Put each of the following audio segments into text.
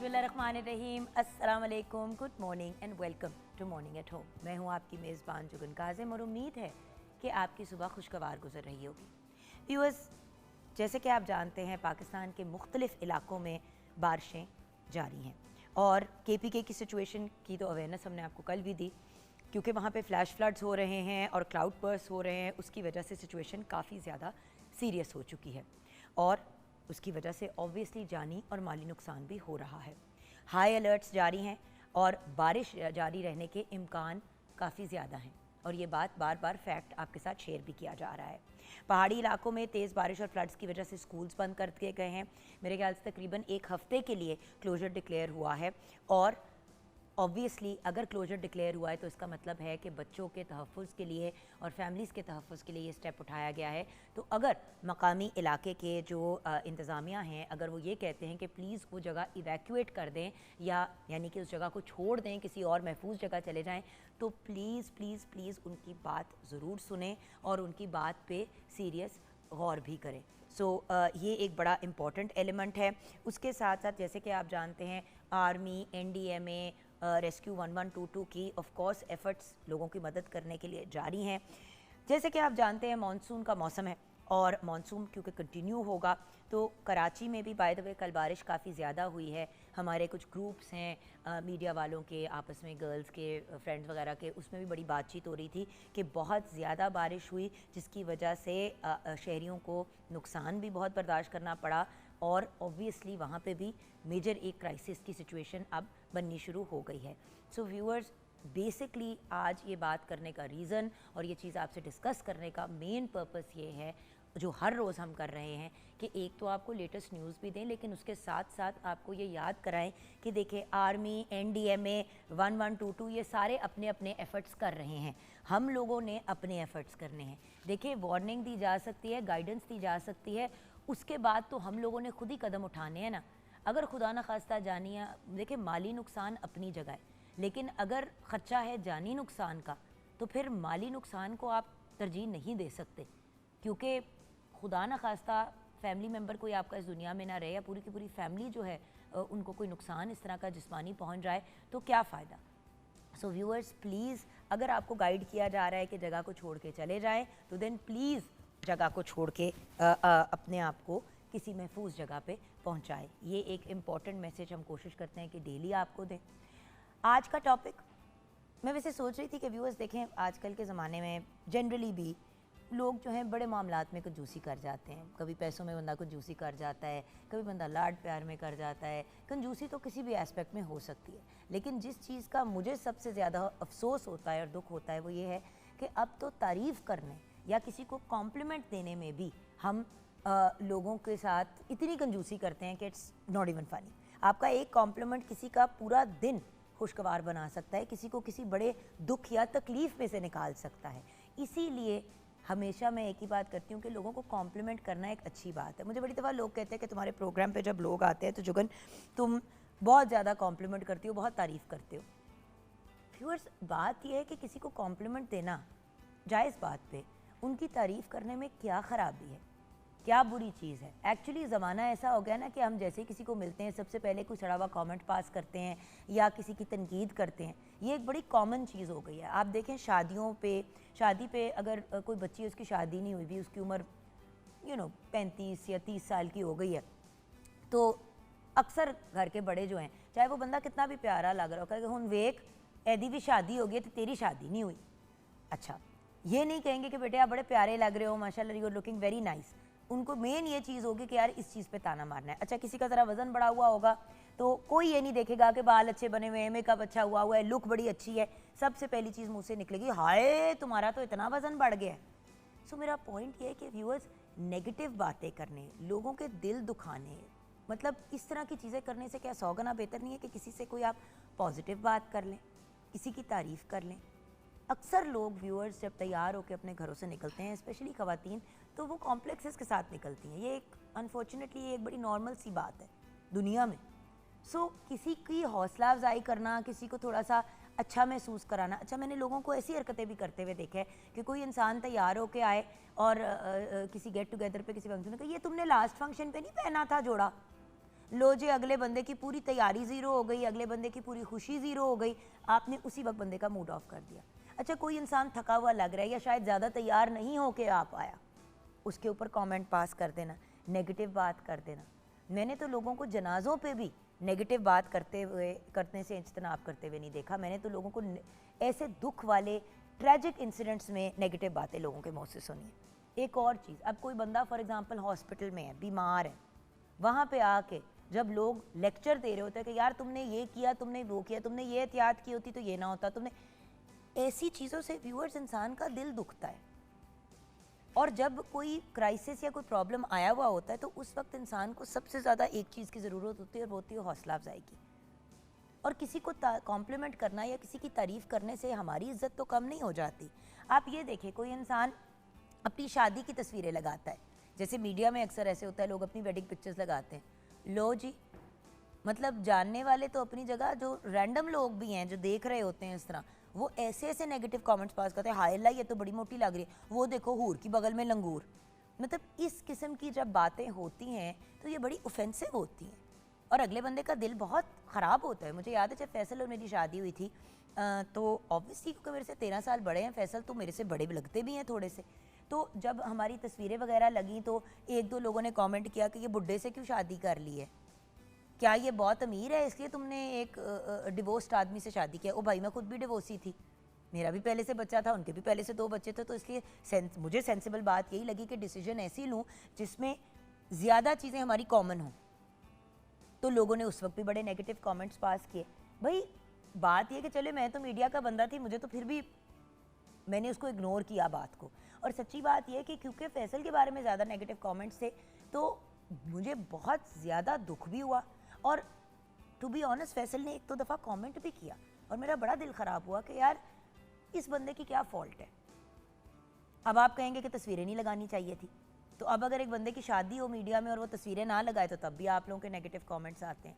बिस्मिल्लाहिर्रहमानिर्रहीम, अस्सलाम वालेकुम, good morning and welcome to morning at home. मैं हूँ आपकी मेज़बान जुगन काज़िम और उम्मीद है कि आपकी सुबह खुशगवार गुजर रही होगी। व्यूअर्स, जैसे कि आप जानते हैं पाकिस्तान के मुख्तलिफ़ इलाकों में बारिशें जारी हैं और KPK की सिचुएशन की तो अवेयरनेस हमने आपको कल भी दी, क्योंकि वहाँ पे फ्लैश फ्लड्स हो रहे हैं और क्लाउड बर्स्ट हो रहे हैं। उसकी वजह से सिचुएशन काफ़ी ज़्यादा सीरियस हो चुकी है और उसकी वजह से ऑब्वियसली जानी और माली नुकसान भी हो रहा है। हाई अलर्ट्स जारी हैं और बारिश जारी रहने के इम्कान काफ़ी ज़्यादा हैं और ये बात बार बार फैक्ट आपके साथ शेयर भी किया जा रहा है। पहाड़ी इलाकों में तेज़ बारिश और फ्लड्स की वजह से स्कूल्स बंद कर दिए गए हैं। मेरे ख्याल से तकरीबन एक हफ़्ते के लिए क्लोजर डिक्लेयर हुआ है और ऑब्वियसली अगर क्लोजर डिक्लेयर हुआ है तो इसका मतलब है कि बच्चों के तहफ़्फ़ुज़ के लिए और फैमिलीज़ के तहफ़्फ़ुज़ के लिए ये स्टेप उठाया गया है। तो अगर मकामी इलाके के जो इंतज़ामिया हैं, अगर वो ये कहते हैं कि प्लीज़ वो जगह इवैक्यूएट कर दें या यानी कि उस जगह को छोड़ दें, किसी और महफूज जगह चले जाएं, तो प्लीज़ प्लीज़ प्लीज़ उनकी बात ज़रूर सुनें और उनकी बात पे सीरियस गौर भी करें। ये एक बड़ा इम्पॉर्टेंट एलिमेंट है। उसके साथ साथ जैसे कि आप जानते हैं आर्मी, NDMA, रेस्क्यू 1122 की ऑफ कोर्स एफ़र्ट्स लोगों की मदद करने के लिए जारी हैं। जैसे कि आप जानते हैं मानसून का मौसम है और मानसून क्योंकि कंटिन्यू होगा तो कराची में भी बाय द वे कल बारिश काफ़ी ज़्यादा हुई है। हमारे कुछ ग्रुप्स हैं मीडिया वालों के, आपस में गर्ल्स के, फ्रेंड्स वगैरह के, उसमें भी बड़ी बातचीत हो रही थी कि बहुत ज़्यादा बारिश हुई जिसकी वजह से शहरियों को नुकसान भी बहुत बर्दाश्त करना पड़ा और ऑब्वियसली वहाँ पे भी मेजर एक क्राइसिस की सिचुएशन अब बननी शुरू हो गई है। सो व्यूअर्स, बेसिकली आज ये बात करने का रीज़न और ये चीज़ आपसे डिस्कस करने का मेन पर्पस ये है, जो हर रोज़ हम कर रहे हैं, कि एक तो आपको लेटेस्ट न्यूज़ भी दें लेकिन उसके साथ साथ आपको ये याद कराएं कि देखिए आर्मी, NDMA, 1122 ये सारे अपने अपने एफ़र्ट्स कर रहे हैं। हम लोगों ने अपने एफ़र्ट्स करने हैं। देखिए वार्निंग दी जा सकती है, गाइडेंस दी जा सकती है, उसके बाद तो हम लोगों ने खुद ही कदम उठाने हैं ना। अगर खुदा न खास्ता जानिया, देखिए माली नुकसान अपनी जगह है, लेकिन अगर ख़र्चा है जानी नुकसान का तो फिर माली नुकसान को आप तरजीह नहीं दे सकते, क्योंकि खुदा न खास्ता फैमिली मेम्बर कोई आपका इस दुनिया में ना रहे या पूरी की पूरी फैमिली जो है उनको कोई नुकसान इस तरह का जिस्मानी पहुंच जाए तो क्या फ़ायदा। सो व्यूअर्स, प्लीज़ अगर आपको गाइड किया जा रहा है कि जगह को छोड़ के चले जाएं तो देन प्लीज़ जगह को छोड़ के अपने आप को किसी महफूज जगह पे पहुंचाएं। ये एक इम्पॉर्टेंट मैसेज हम कोशिश करते हैं कि डेली आपको दें। आज का टॉपिक, मैं वैसे सोच रही थी कि व्यूअर्स देखें आजकल के ज़माने में जनरली भी लोग जो हैं बड़े मामलात में कंजूसी कर जाते हैं। कभी पैसों में बंदा कंजूसी कर जाता है, कभी बंदा लाड प्यार में कर जाता है। कंजूसी तो किसी भी एस्पेक्ट में हो सकती है, लेकिन जिस चीज़ का मुझे सबसे ज़्यादा अफसोस होता है और दुख होता है वो ये है कि अब तो तारीफ़ करने या किसी को कॉम्प्लीमेंट देने में भी हम लोगों के साथ इतनी कंजूसी करते हैं कि इट्स नॉट इवन फनी। आपका एक कॉम्प्लीमेंट किसी का पूरा दिन खुशगवार बना सकता है, किसी को किसी बड़े दुख या तकलीफ़ में से निकाल सकता है। इसीलिए हमेशा मैं एक ही बात करती हूँ कि लोगों को कॉम्प्लीमेंट करना एक अच्छी बात है। मुझे बड़ी दफ़ा लोग कहते हैं कि तुम्हारे प्रोग्राम पे जब लोग आते हैं तो जुगन तुम बहुत ज़्यादा कॉम्प्लीमेंट करती हो, बहुत तारीफ़ करते हो। व्यूअर्स, बात यह है कि किसी को कॉम्प्लीमेंट देना जायज़ बात पे, उनकी तारीफ़ करने में क्या ख़राबी है, क्या बुरी चीज़ है। एक्चुअली ज़माना ऐसा हो गया ना कि हम जैसे किसी को मिलते हैं सबसे पहले कोई सड़ा हुआ कमेंट पास करते हैं या किसी की तनकीद करते हैं। ये एक बड़ी कॉमन चीज़ हो गई है। आप देखें शादी पे अगर कोई बच्ची, उसकी शादी नहीं हुई भी, उसकी उम्र 35 या 30 साल की हो गई है, तो अक्सर घर के बड़े जो हैं, चाहे वो बंदा कितना भी प्यारा लग रहा हो, कि हुन वेख एदी भी शादी हो गई तो तेरी शादी नहीं हुई। अच्छा, ये नहीं कहेंगे कि बेटे आप बड़े प्यारे लग रहे हो, माशाल्लाह you are looking very nice. उनको मेन ये चीज़ होगी कि यार इस चीज़ पे ताना मारना है। अच्छा, किसी का ज़रा वज़न बढ़ा हुआ होगा तो कोई ये नहीं देखेगा कि बाल अच्छे बने हुए हैं, मेकअप अच्छा हुआ हुआ है, लुक बड़ी अच्छी है। सबसे पहली चीज़ मुँह से निकलेगी, हाय तुम्हारा तो इतना वज़न बढ़ गया है। सो मेरा पॉइंट ये है कि व्यूअर्स, नेगेटिव बातें करने, लोगों के दिल दुखाने, मतलब इस तरह की चीज़ें करने से क्या 100 गुना बेहतर नहीं है कि किसी से कोई आप पॉजिटिव बात कर लें, किसी की तारीफ़ कर लें। अक्सर लोग व्यूअर्स जब तैयार होकर अपने घरों से निकलते हैं, स्पेशली ख़वातीन, तो वो कॉम्प्लेक्सेस के साथ निकलती हैं। ये एक अनफॉर्चुनेटली ये एक बड़ी नॉर्मल सी बात है दुनिया में। सो किसी की हौसला अफजाई करना, किसी को थोड़ा सा अच्छा महसूस कराना। अच्छा, मैंने लोगों को ऐसी हरकतें भी करते हुए देखा है कि कोई इंसान तैयार होके आए और किसी गेट टुगेदर पे, किसी फंक्शन में, ये तुमने लास्ट फंक्शन पे नहीं पहना था जोड़ा। लो जी अगले बंदे की पूरी तैयारी ज़ीरो हो गई, अगले बंदे की पूरी खुशी ज़ीरो हो गई, आपने उसी वक्त बंदे का मूड ऑफ कर दिया। अच्छा कोई इंसान थका हुआ लग रहा है या शायद ज़्यादा तैयार नहीं हो के आ पाया, उसके ऊपर कमेंट पास कर देना, नेगेटिव बात कर देना। मैंने तो लोगों को जनाज़ों पे भी नेगेटिव बात करने से इज्तनाब करते हुए नहीं देखा। मैंने तो लोगों को ऐसे दुख वाले ट्रैजिक इंसिडेंट्स में नेगेटिव बातें लोगों के मुँह से सुनी है। एक और चीज़, अब कोई बंदा फॉर एग्ज़ाम्पल हॉस्पिटल में है, बीमार है, वहाँ पे आके जब लोग लेक्चर दे रहे होते हैं कि यार तुमने ये किया, तुमने वो किया, तुमने ये एहतियात की होती तो ये ना होता, तुमने, ऐसी चीज़ों से व्यूअर्स इंसान का दिल दुखता है। और जब कोई क्राइसिस या कोई प्रॉब्लम आया हुआ होता है तो उस वक्त इंसान को सबसे ज़्यादा एक चीज़ की ज़रूरत होती है और वो होती है हौसला अफजाई की। और किसी को कॉम्प्लीमेंट करना या किसी की तारीफ़ करने से हमारी इज़्ज़त तो कम नहीं हो जाती। आप ये देखें, कोई इंसान अपनी शादी की तस्वीरें लगाता है, जैसे मीडिया में अक्सर ऐसे होता है, लोग अपनी वेडिंग पिक्चर्स लगाते हैं, लो जी मतलब जानने वाले तो अपनी जगह, जो रैंडम लोग भी हैं जो देख रहे होते हैं इस तरह, वो ऐसे ऐसे नेगेटिव कमेंट्स पास करते हैं, हाय अल्लाह ये तो बड़ी मोटी लग रही है, वो देखो हूर की बगल में लंगूर। मतलब इस किस्म की जब बातें होती हैं तो ये बड़ी ऑफेंसिव होती हैं और अगले बंदे का दिल बहुत ख़राब होता है। मुझे याद है जब फैसल और मेरी शादी हुई थी तो ऑब्वियसली क्योंकि मेरे से 13 साल बड़े हैं, फैसल तो मेरे से बड़े भी लगते भी हैं थोड़े से, तो जब हमारी तस्वीरें वगैरह लगी तो एक दो लोगों ने कमेंट किया कि ये बुड्ढे से क्यों शादी कर ली है, क्या ये बहुत अमीर है इसलिए तुमने एक डिवोर्स्ड आदमी से शादी किया। ओ भाई मैं खुद भी डिवोर्सी थी, मेरा भी पहले से बच्चा था, उनके भी पहले से 2 बच्चे थे, तो इसलिए मुझे सेंसिबल बात यही लगी कि डिसीजन ऐसी लूँ जिसमें ज़्यादा चीज़ें हमारी कॉमन हों। तो लोगों ने उस वक्त भी बड़े नेगेटिव कमेंट्स पास किए। भाई बात ये कि चले मैं तो मीडिया का बंदा थी, मुझे तो फिर भी मैंने उसको इग्नोर किया बात को। और सच्ची बात यह कि क्योंकि फैसल के बारे में ज़्यादा नेगेटिव कमेंट्स थे तो मुझे बहुत ज़्यादा दुख भी हुआ। और टू बी ऑनेस्ट फैसल ने एक दो दफ़ा कमेंट भी किया और मेरा बड़ा दिल ख़राब हुआ कि यार इस बंदे की क्या फ़ॉल्ट है। अब आप कहेंगे कि तस्वीरें नहीं लगानी चाहिए थी, तो अब अगर एक बंदे की शादी हो मीडिया में और वो तस्वीरें ना लगाए तो तब भी आप लोगों के नेगेटिव कमेंट्स आते हैं।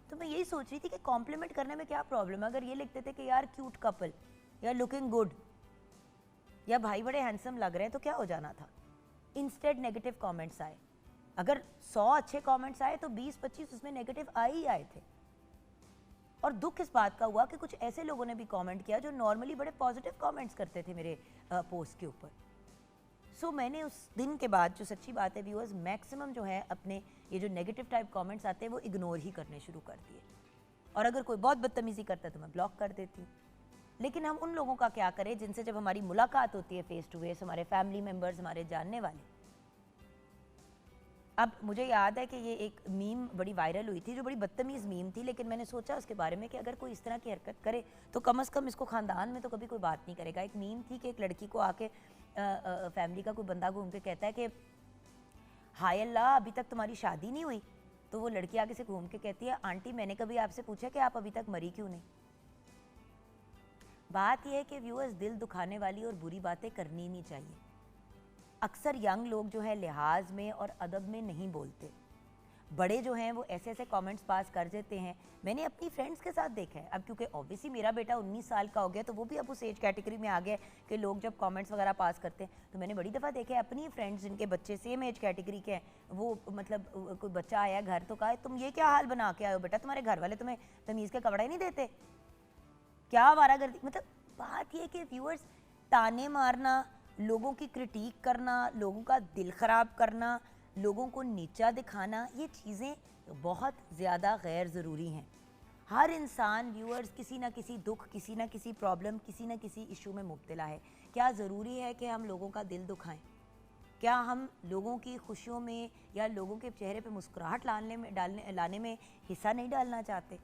तो मैं यही सोच रही थी कि कॉम्प्लीमेंट करने में क्या प्रॉब्लम है। अगर ये लिखते थे कि यार क्यूट कपल या लुकिंग गुड या भाई बड़े हैंडसम लग रहे हैं तो क्या हो जाना था। इंस्टेड नेगेटिव कमेंट्स आए। अगर 100 अच्छे कमेंट्स आए तो 20-25 उसमें नेगेटिव आए ही आए थे। और दुख इस बात का हुआ कि कुछ ऐसे लोगों ने भी कमेंट किया जो नॉर्मली बड़े पॉजिटिव कमेंट्स करते थे मेरे पोस्ट के ऊपर। सो मैंने उस दिन के बाद, जो सच्ची बात है व्यूअर्स, मैक्सिमम जो है अपने ये जो नेगेटिव टाइप कमेंट्स आते हैं वो इग्नोर ही करने शुरू कर दिए। और अगर कोई बहुत बदतमीज़ी करता है तो मैं ब्लॉक कर देती हूँ। लेकिन हम उन लोगों का क्या करें जिनसे जब हमारी मुलाकात होती है फेस टू फेस, हमारे फैमिली मेम्बर्स, हमारे जानने वाले। अब मुझे याद है कि ये एक मीम बड़ी वायरल हुई थी जो बड़ी बदतमीज़ मीम थी, लेकिन मैंने सोचा उसके बारे में कि अगर कोई इस तरह की हरकत करे तो कम से कम इसको ख़ानदान में तो कभी कोई बात नहीं करेगा। एक मीम थी कि एक लड़की को आके फैमिली का कोई बंदा घूम के कहता है कि हाय अल्लाह अभी तक तुम्हारी शादी नहीं हुई। तो वो लड़की आगे से घूम के कहती है आंटी मैंने कभी आपसे पूछा कि आप अभी तक मरी क्यों नहीं। बात यह है कि व्यूअर्स, दिल दुखाने वाली और बुरी बातें करनी नहीं चाहिए। अक्सर यंग लोग जो है लिहाज में और अदब में नहीं बोलते, बड़े जो हैं वो ऐसे ऐसे कमेंट्स पास कर देते हैं। मैंने अपनी फ्रेंड्स के साथ देखा है। अब क्योंकि ऑब्वियसली मेरा बेटा 19 साल का हो गया तो वो भी अब उस एज कैटेगरी में आ गया कि लोग जब कमेंट्स वगैरह पास करते हैं, तो मैंने बड़ी दफ़ा देखा है अपनी फ्रेंड्स जिनके बच्चे सेम एज कैटेगरी के हैं, वो मतलब कोई बच्चा आया घर तो कहा तुम ये क्या हाल बना के आए हो बेटा, तुम्हारे घर वाले तुम्हें तमीज़ के कपड़े नहीं देते क्या, हमारा घर। मतलब बात ये कि व्यूअर्स, ताने मारना, लोगों की क्रिटिक करना, लोगों का दिल ख़राब करना, लोगों को नीचा दिखाना, ये चीज़ें बहुत ज़्यादा गैर ज़रूरी हैं। हर इंसान व्यूअर्स किसी ना किसी दुख, किसी ना किसी प्रॉब्लम, किसी ना किसी इशू में मुब्तला है। क्या ज़रूरी है कि हम लोगों का दिल दुखाएं? क्या हम लोगों की खुशियों में या लोगों के चेहरे पे मुस्कुराहट लाने में हिस्सा नहीं डालना चाहते?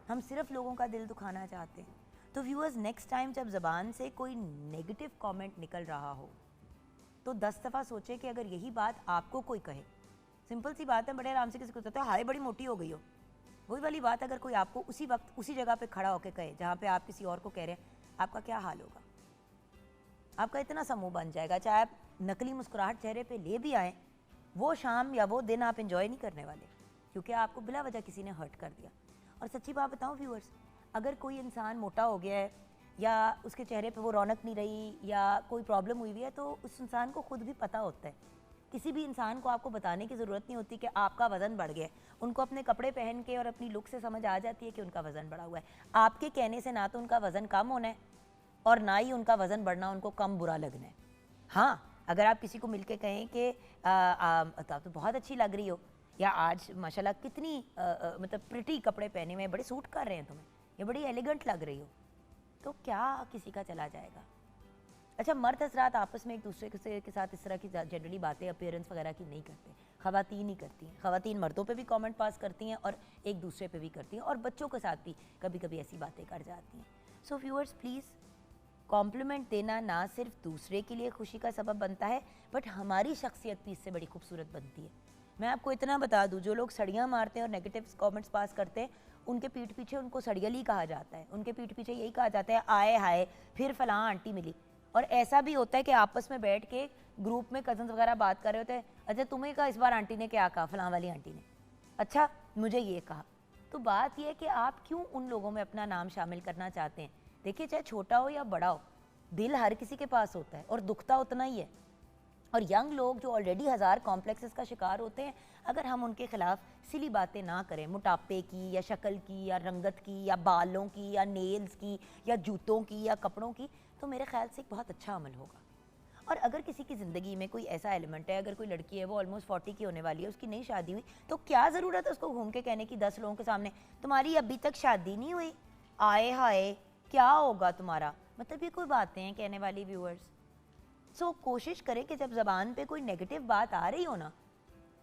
हम सिर्फ लोगों का दिल दुखाना चाहते हैं। तो व्यूअर्स, नेक्स्ट टाइम जब ज़बान से कोई नेगेटिव कमेंट निकल रहा हो तो 10 दफ़ा सोचें कि अगर यही बात आपको कोई कहे, सिंपल सी बात है, बड़े आराम से किसी को कहते हैं हाय बड़ी मोटी हो गई हो, वही वाली बात अगर कोई आपको उसी वक्त उसी जगह पे खड़ा होकर कहे जहाँ पे आप किसी और को कह रहे हैं, आपका क्या हाल होगा? आपका इतना सा मुँह बन जाएगा, चाहे आप नकली मुस्कुराहट चेहरे पे ले भी आएँ, वो शाम या वो दिन आप इंजॉय नहीं करने वाले, क्योंकि आपको बिला वजह किसी ने हर्ट कर दिया। और सच्ची बात बताऊँ व्यूअर्स, अगर कोई इंसान मोटा हो गया है या उसके चेहरे पे वो रौनक नहीं रही या कोई प्रॉब्लम हुई हुई है, तो उस इंसान को खुद भी पता होता है किसी भी इंसान को आपको बताने की ज़रूरत नहीं होती कि आपका वज़न बढ़ गया है। उनको अपने कपड़े पहन के और अपनी लुक से समझ आ जाती है कि उनका वज़न बढ़ा हुआ है। आपके कहने से ना तो उनका वज़न कम होना है और ना ही उनका वज़न बढ़ना उनको कम बुरा लगना है। हाँ, अगर आप किसी को मिल के कहें कि आप तो बहुत अच्छी लग रही हो, या आज माशाल्लाह कितनी मतलब प्रिटी कपड़े पहने हुए, बड़े सूट कर रहे हैं तुम्हें, ये बड़ी एलिगेंट लग रही हो, तो क्या किसी का चला जाएगा। अच्छा, मर्द हजरात आपस में एक दूसरे के साथ इस तरह की जनरली बातें अपीयरेंस वगैरह की नहीं करते, ख़वातीन ही करती हैं। ख़वातीन मर्दों पे भी कमेंट पास करती हैं और एक दूसरे पे भी करती हैं, और बच्चों के साथ भी कभी कभी ऐसी बातें कर जाती हैं। सो व्यूअर्स, प्लीज़, कॉम्प्लीमेंट देना ना सिर्फ दूसरे के लिए खुशी का सबब बनता है, बट हमारी शख्सियत भी इससे बड़ी खूबसूरत बनती है। मैं आपको इतना बता दूं, जो लोग सड़ियाँ मारते हैं और नेगेटिव कमेंट्स पास करते हैं, उनके पीठ पीछे उनको सड़ियल ही कहा जाता है। उनके पीठ पीछे यही कहा जाता है, आए हाय फिर फलां आंटी मिली। और ऐसा भी होता है कि आपस में बैठ के ग्रुप में कजन्स वगैरह बात कर रहे होते हैं, अच्छा तुम्हें कहा इस बार आंटी ने क्या कहा, फलां वाली आंटी ने, अच्छा मुझे ये कहा। तो बात यह है कि आप क्यों उन लोगों में अपना नाम शामिल करना चाहते हैं। देखिए, चाहे छोटा हो या बड़ा हो, दिल हर किसी के पास होता है और दुखता उतना ही है। और यंग लोग जो ऑलरेडी हज़ार कॉम्प्लेक्सेस का शिकार होते हैं, अगर हम उनके खिलाफ सिली बातें ना करें, मोटापे की या शक्ल की या रंगत की या बालों की या नेल्स की या जूतों की या कपड़ों की, तो मेरे ख्याल से एक बहुत अच्छा अमल होगा। और अगर किसी की ज़िंदगी में कोई ऐसा एलिमेंट है, अगर कोई लड़की है वो ऑलमोस्ट 40 की होने वाली है, उसकी नई शादी हुई, तो क्या ज़रूरत है उसको घूम के कहने की 10 लोगों के सामने, तुम्हारी अभी तक शादी नहीं हुई, आए हाय क्या होगा तुम्हारा। मतलब ये कोई बातें हैं कहने वाली व्यूअर्स। सो कोशिश करें कि जब ज़बान पे कोई नेगेटिव बात आ रही हो ना,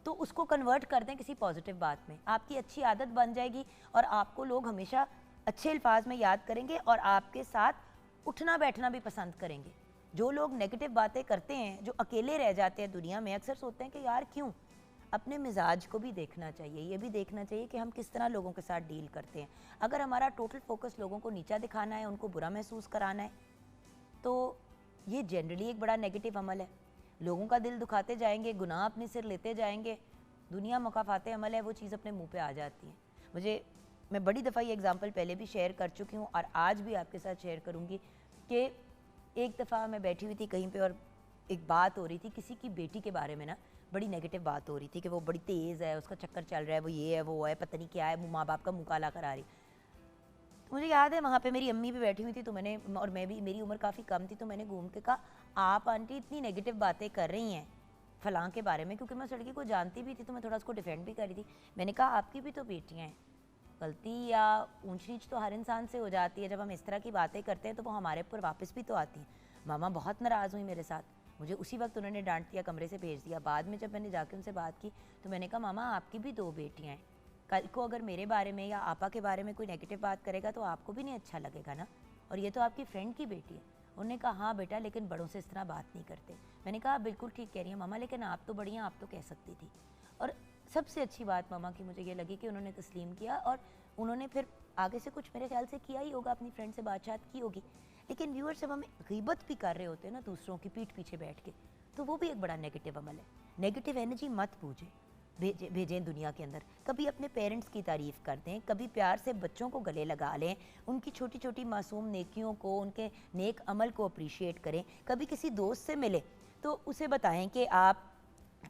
तो उसको कन्वर्ट कर दें किसी पॉजिटिव बात में। आपकी अच्छी आदत बन जाएगी और आपको लोग हमेशा अच्छे अल्फाज में याद करेंगे और आपके साथ उठना बैठना भी पसंद करेंगे। जो लोग नेगेटिव बातें करते हैं, जो अकेले रह जाते हैं दुनिया में, अक्सर सोचते हैं कि यार क्यों। अपने मिजाज को भी देखना चाहिए, ये भी देखना चाहिए कि हम किस तरह लोगों के साथ डील करते हैं। अगर हमारा टोटल फोकस लोगों को नीचा दिखाना है, उनको बुरा महसूस कराना है, तो ये जनरली एक बड़ा नेगेटिव अमल है। लोगों का दिल दुखाते जाएंगे, गुनाह अपने सिर लेते जाएंगे, दुनिया मुकाफाते अमल है, वो चीज़ अपने मुंह पे आ जाती है। मैं बड़ी दफ़ा ये एग्जांपल पहले भी शेयर कर चुकी हूँ और आज भी आपके साथ शेयर करूँगी कि एक दफ़ा मैं बैठी हुई थी कहीं पे और एक बात हो रही थी किसी की बेटी के बारे में ना, बड़ी नेगेटिव बात हो रही थी कि वो बड़ी तेज़ है, उसका चक्कर चल रहा है, वो ये है वो है, पता नहीं क्या है, माँ बाप का मुँह काला करा रही। मुझे याद है वहाँ पे मेरी अम्मी भी बैठी हुई थी, तो मैंने, और मैं भी, मेरी उम्र काफ़ी कम थी, तो मैंने घूम के कहा, आप आंटी इतनी नेगेटिव बातें कर रही हैं फलां के बारे में, क्योंकि मैं उस लड़की को जानती भी थी तो मैं थोड़ा उसको डिफेंड भी कर रही थी। मैंने कहा आपकी भी तो बेटियाँ हैं, गलती या ऊंच नीच तो हर इंसान से हो जाती है, जब हम इस तरह की बातें करते हैं तो वो हमारे ऊपर वापस भी तो आती हैं। मामा बहुत नाराज़ हुई मेरे साथ, मुझे उसी वक्त उन्होंने डांट दिया, कमरे से भेज दिया। बाद में जब मैंने जाके उनसे बात की तो मैंने कहा मामा आपकी भी 2 बेटियाँ हैं, कल को अगर मेरे बारे में या आपा के बारे में कोई नेगेटिव बात करेगा तो आपको भी नहीं अच्छा लगेगा ना, और ये तो आपकी फ्रेंड की बेटी है। उन्होंने कहा हाँ बेटा, लेकिन बड़ों से इस तरह बात नहीं करते। मैंने कहा बिल्कुल ठीक कह रही हैं मामा, लेकिन आप तो बड़ी हैं, आप तो कह सकती थी। और सबसे अच्छी बात मामा की मुझे ये लगी कि उन्होंने तस्लीम किया, और उन्होंने फिर आगे से कुछ मेरे ख्याल से किया ही होगा, अपनी फ्रेंड से बातचीत की होगी। लेकिन व्यूअर्स, जब हम गीबत भी कर रहे होते हैं ना दूसरों की पीठ पीछे बैठ के, तो वो भी एक बड़ा नेगेटिव अमल है। नेगेटिव एनर्जी मत भेजें दुनिया के अंदर। कभी अपने पेरेंट्स की तारीफ़ कर दें, कभी प्यार से बच्चों को गले लगा लें, उनकी छोटी छोटी मासूम नेकियों को, उनके नेक अमल को अप्रिशिएट करें। कभी किसी दोस्त से मिले तो उसे बताएं कि आप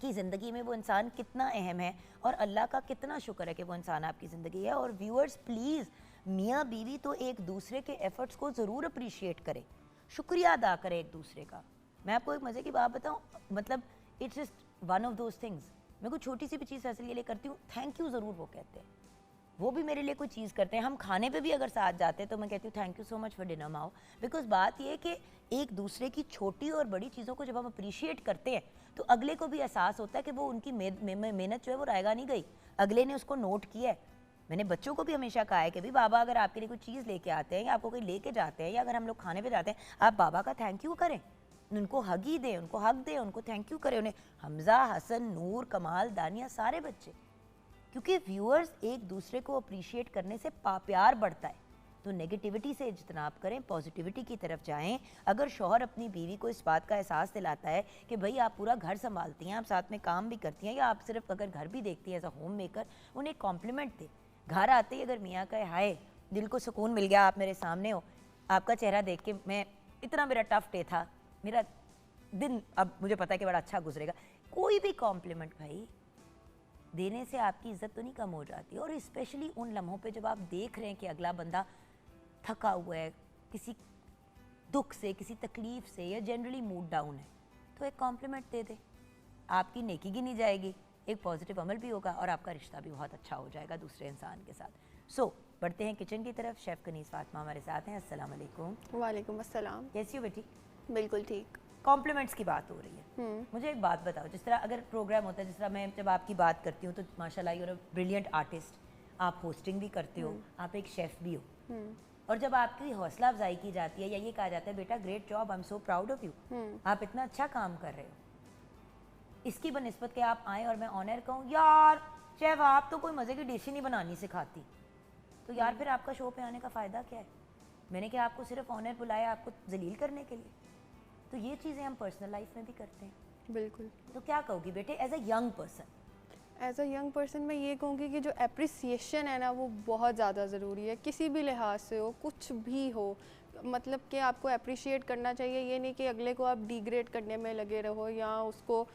की ज़िंदगी में वो इंसान कितना अहम है और अल्लाह का कितना शुक्र है कि वो इंसान आपकी ज़िंदगी है। और व्यूअर्स प्लीज़, मियाँ बीवी तो एक दूसरे के एफ़र्ट्स को ज़रूर अप्रिशिएट करें, शुक्रिया अदा करें एक दूसरे का। मैं आपको एक मज़े की बात बताऊँ, मतलब it's just one of those things. मैं कोई छोटी सी भी चीज़ हासिल के लिए करती हूँ, थैंक यू ज़रूर वो कहते हैं, वो भी मेरे लिए कोई चीज़ करते हैं। हम खाने पे भी अगर साथ जाते हैं तो मैं कहती हूँ thank you so much for dinner Mao. Because बात ये है कि एक दूसरे की छोटी और बड़ी चीज़ों को जब हम अप्रिशिएट करते हैं तो अगले को भी एहसास होता है कि वो उनकी मेहनत जो है वो रायगा नहीं गई, अगले ने उसको नोट किया है। मैंने बच्चों को भी हमेशा कहा है कि भाई बाबा अगर आपके लिए कोई चीज़ लेके आते हैं या आपको कोई लेके जाते हैं या अगर हम लोग खाने पे जाते हैं, आप बाबा का थैंक यू करें, उनको हग ही दें, उनको हक दें, उनको थैंक यू करें। उन्हें हमज़ा, हसन, नूर, कमाल, दानिया, सारे बच्चे, क्योंकि व्यूअर्स एक दूसरे को अप्रिशिएट करने से प्यार बढ़ता है। तो नेगेटिविटी से इज्तनाब करें, पॉजिटिविटी की तरफ जाएं। अगर शौहर अपनी बीवी को इस बात का एहसास दिलाता है कि भाई आप पूरा घर संभालती हैं, आप साथ में काम भी करती हैं, या आप सिर्फ अगर घर भी देखती हैं एज अ होम मेकर, उन्हें कॉम्प्लीमेंट दे। घर आते ही अगर मियाँ कहे हाय दिल को सुकून मिल गया, आप मेरे सामने हो, आपका चेहरा देख के मैं, इतना मेरा टफ डे था, मेरा दिन अब मुझे पता है कि बड़ा अच्छा गुजरेगा, कोई भी कॉम्प्लीमेंट भाई देने से आपकी इज्जत तो नहीं कम हो जाती, और स्पेशली उन लम्हों पे जब आप देख रहे हैं कि अगला बंदा थका हुआ है, किसी दुख से, किसी तकलीफ से, या जनरली मूड डाउन है, तो एक कॉम्प्लीमेंट दे दे, आपकी नेकी गिनी जाएगी, एक पॉजिटिव अमल भी होगा और आपका रिश्ता भी बहुत अच्छा हो जाएगा दूसरे इंसान के साथ। सो बढ़ते हैं किचन की तरफ। शेफ़ कनीज़ फातिमा हमारे साथ हैं। अस्सलाम वालेकुम। वालेकुम अस्सलाम। कैसी हो बेटी? बिल्कुल ठीक। कॉम्प्लीमेंट्स की बात हो रही है, मुझे एक बात बताओ, जिस तरह अगर प्रोग्राम होता है, जिस तरह मैं जब आपकी बात करती हूँ तो माशाल्लाह you are a brilliant artist, आप होस्टिंग भी करते हो, आप एक शेफ़ भी हो, और जब आपकी हौसला अफजाई की जाती है या ये कहा जाता है बेटा great job, I am so proud of you, आप इतना अच्छा काम कर रहे हो, इसकी बनिस्बत के आप आए और मैं ऑनर कहूँ यार शेफ आप तो कोई मज़े की डिश ही नहीं बनानी सिखाती, तो यार फिर आपका शो पे आने का फ़ायदा क्या है? मैंने क्या आपको सिर्फ ऑनर बुलाया आपको जलील करने के लिए? तो ये चीज़ें हम पर्सनल लाइफ में भी करते हैं। बिल्कुल। तो क्या कहोगी बेटे as a young person? As a young person मैं ये कहूँगी कि जो एप्रिसिएशन है ना वो बहुत ज़्यादा ज़रूरी है, किसी भी लिहाज से हो, कुछ भी हो, मतलब कि आपको अप्रिशिएट करना चाहिए। ये नहीं कि अगले को आप डिग्रेड करने में लगे रहो या उसको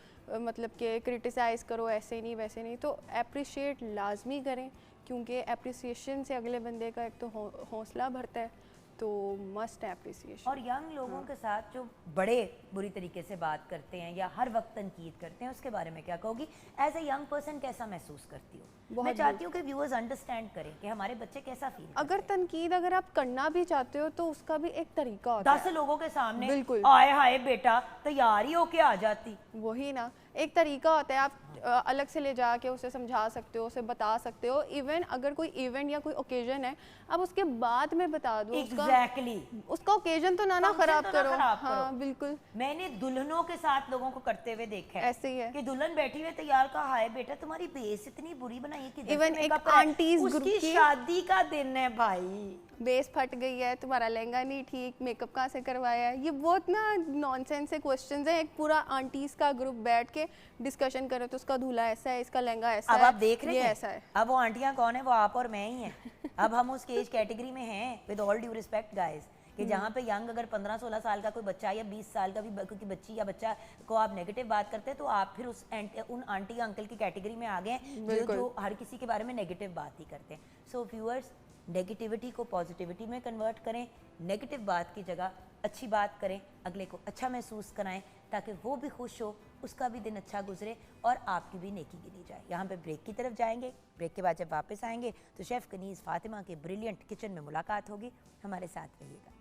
मतलब कि क्रिटिसाइज़ करो, ऐसे नहीं वैसे नहीं, तो अप्रिशिएट लाजमी करें, क्योंकि अप्रिसिएशन से अगले बंदे का एक तो हौसला बढ़ता है, तो मस्ट एप्रिसिएशन। और यंग लोगों के साथ जो बड़े बुरी तरीके से बात करते हैं या हर वक्त तनकीद करते हैं, उसके बारे में क्या कहोगी? एज ए यंग पर्सन कैसा महसूस करती हो? मैं चाहती हूँ कि व्यूअर्स अंडरस्टैंड करें कि हमारे बच्चे कैसा फील करते हैं। अगर तनकीद अगर आप करना भी चाहते हो तो उसका भी एक तरीका होता है। 10 लोगों के सामने बिल्कुल आए हाय बेटा तैयार ही होके आ जाती, वही ना, एक तरीका होता है। आप अलग से ले जाके उसे समझा सकते हो, उसे बता सकते हो। इवन अगर कोई इवेंट या कोई ओकेजन है, आप उसके बाद में बता दो। एग्जैक्टली उसका ओकेजन तो ना खराब करो। हाँ बिल्कुल। मैंने दुल्हनों के साथ लोगों को करते हुए देखा है, ऐसे ही है कि दुल्हन बैठी हुई तैयार का हाय बेटा तुम्हारी बेस इतनी बुरी बनाई है कि इवन एक आंटीज ग्रुप उसकी की शादी का दिन है भाई, बेस फट गई है, तुम्हारा लहंगा नहीं ठीक, मेकअप कहाँ से करवाया है। ये बहुत ना नॉनसेंस से क्वेश्चंस हैं। एक पूरा आंटीज का ग्रुप बैठ के डिस्कशन करे तो उसका दूल्हा ऐसा है, इसका लहंगा ऐसा है, अब आप देख रहे हैं ऐसा है। अब वो आंटियां कौन है? वो आप और मैं ही हैं। अब हम उस एज कैटेगरी में हैं, with all due respect guys, कि जहाँ पे यंग अगर 15-16 साल का कोई बच्चा या 20 साल का भी कोई बच्ची या बच्चा को आप नेगेटिव बात करते हैं, तो आप फिर उन आंटी अंकल की कैटेगरी में आ गए जो हर किसी के बारे में नेगेटिव बात ही करते हैं। सो व्यूअर्स, नेगेटिविटी को पॉजिटिविटी में कन्वर्ट करें, नेगेटिव बात की जगह अच्छी बात करें, अगले को अच्छा महसूस कराएं, ताकि वो भी खुश हो, उसका भी दिन अच्छा गुजरे और आपकी भी नेकी गिनी जाए। यहाँ पे ब्रेक की तरफ जाएंगे, ब्रेक के बाद जब वापस आएंगे तो शेफ़ कनीज़ फातिमा के ब्रिलियंट किचन में मुलाकात होगी। हमारे साथ रहिएगा।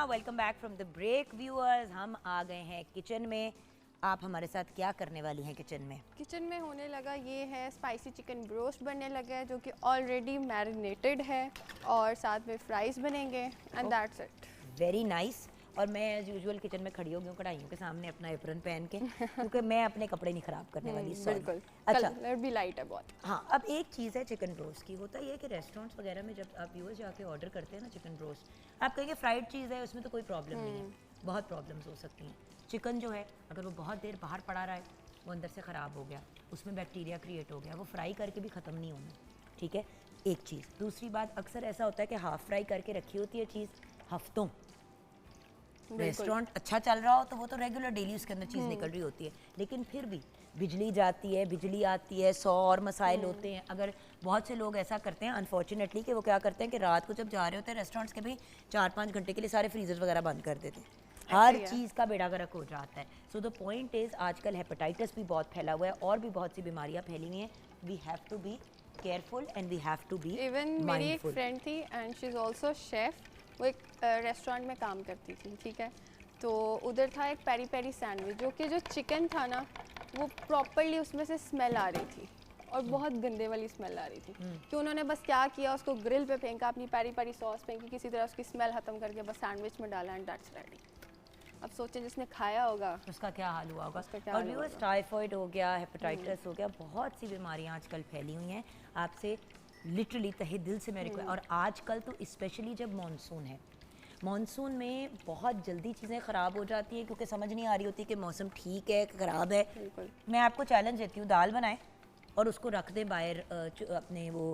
Welcome back from the break viewers. हम आ गए हैं किचन में। आप हमारे साथ क्या करने वाली हैं किचन में? किचन में होने लगा ये है स्पाइसी चिकन ब्रोस्ट बनने लगा है, जो कि ऑलरेडी मैरिनेटेड है, और साथ में फ्राइज बनेंगे and that's it. Very nice. और मैं एज यूजुअल किचन में खड़ी हो गई हूँ कढ़ाइयों के सामने अपना एप्रन पहन के, क्योंकि मैं अपने कपड़े नहीं खराब करने वाली। बिल्कुल। अच्छा, कलर भी लाइट है बहुत। हाँ, अब एक चीज़ है चिकन ब्रोस्ट की। होता ये है कि रेस्टोरेंट्स वगैरह में जब आप व्यूअर्स जाके ऑर्डर करते हैं ना चिकन ब्रोस्ट, आप कहेंगे फ्राइड चीज़ है, उसमें तो कोई प्रॉब्लम नहीं है। बहुत प्रॉब्लम्स हो सकती हैं। चिकन जो है अगर वो बहुत देर बाहर पड़ा रहा है, वो अंदर से ख़राब हो गया, उसमें बैक्टीरिया क्रिएट हो गया, वो फ्राई करके भी ख़त्म नहीं होना, ठीक है, एक चीज़। दूसरी बात, अक्सर ऐसा होता है कि हाफ़ फ्राई करके रखी होती है चीज़ हफ्तों, रेस्टोरेंट अच्छा चल रहा हो तो वो तो रेगुलर डेली उसके अंदर चीज़ निकल रही होती है, लेकिन फिर भी बिजली जाती है, बिजली आती है, 100 और मसाइल होते हैं। अगर बहुत से लोग ऐसा करते हैं अनफॉर्चुनेटली कि वो क्या करते हैं कि रात को जब जा रहे होते हैं रेस्टोरेंट्स के भी 4-5 घंटे के लिए सारे फ्रीजर वगैरह बंद कर देते हैं, हर चीज़ का बेड़ा गर्क हो जाता है। सो द पॉइंट इज़ आजकल हेपेटाइटिस भी बहुत फैला हुआ है और भी बहुत सी बीमारियाँ फैली हुई हैं। We have to be careful and we have to be even मेरी एक फ्रेंड थी and she is also chef, वो एक रेस्टोरेंट में काम करती थी, ठीक है, तो उधर था एक पेरी पेरी सैंडविच, जो कि जो चिकन था ना वो प्रॉपरली उसमें से स्मेल आ रही थी और बहुत गंदे वाली स्मेल आ रही थी। कि उन्होंने बस क्या किया, उसको ग्रिल पे फेंका, अपनी पेरी पेरी सॉस फेंकी, किसी तरह उसकी स्मेल ख़त्म करके बस सैंडविच में डाला एंड दैट्स रेडी। अब सोचें जिसने खाया होगा उसका क्या हाल हुआ होगा। और भी वो टाइफॉइड हो गया, हेपेटाइटिस हो गया, बहुत सी बीमारियां आजकल फैली हुई हैं। आपसे लिटरली तहे दिल से मैं रिक्वेस्ट, और आजकल तो स्पेशली जब मॉनसून है, मॉनसून में बहुत जल्दी चीज़ें ख़राब हो जाती हैं क्योंकि समझ नहीं आ रही होती कि मौसम ठीक है कि ख़राब है। बिल्कुल। मैं आपको चैलेंज देती हूँ, दाल बनाएं और उसको रख दें बाहर, अपने वो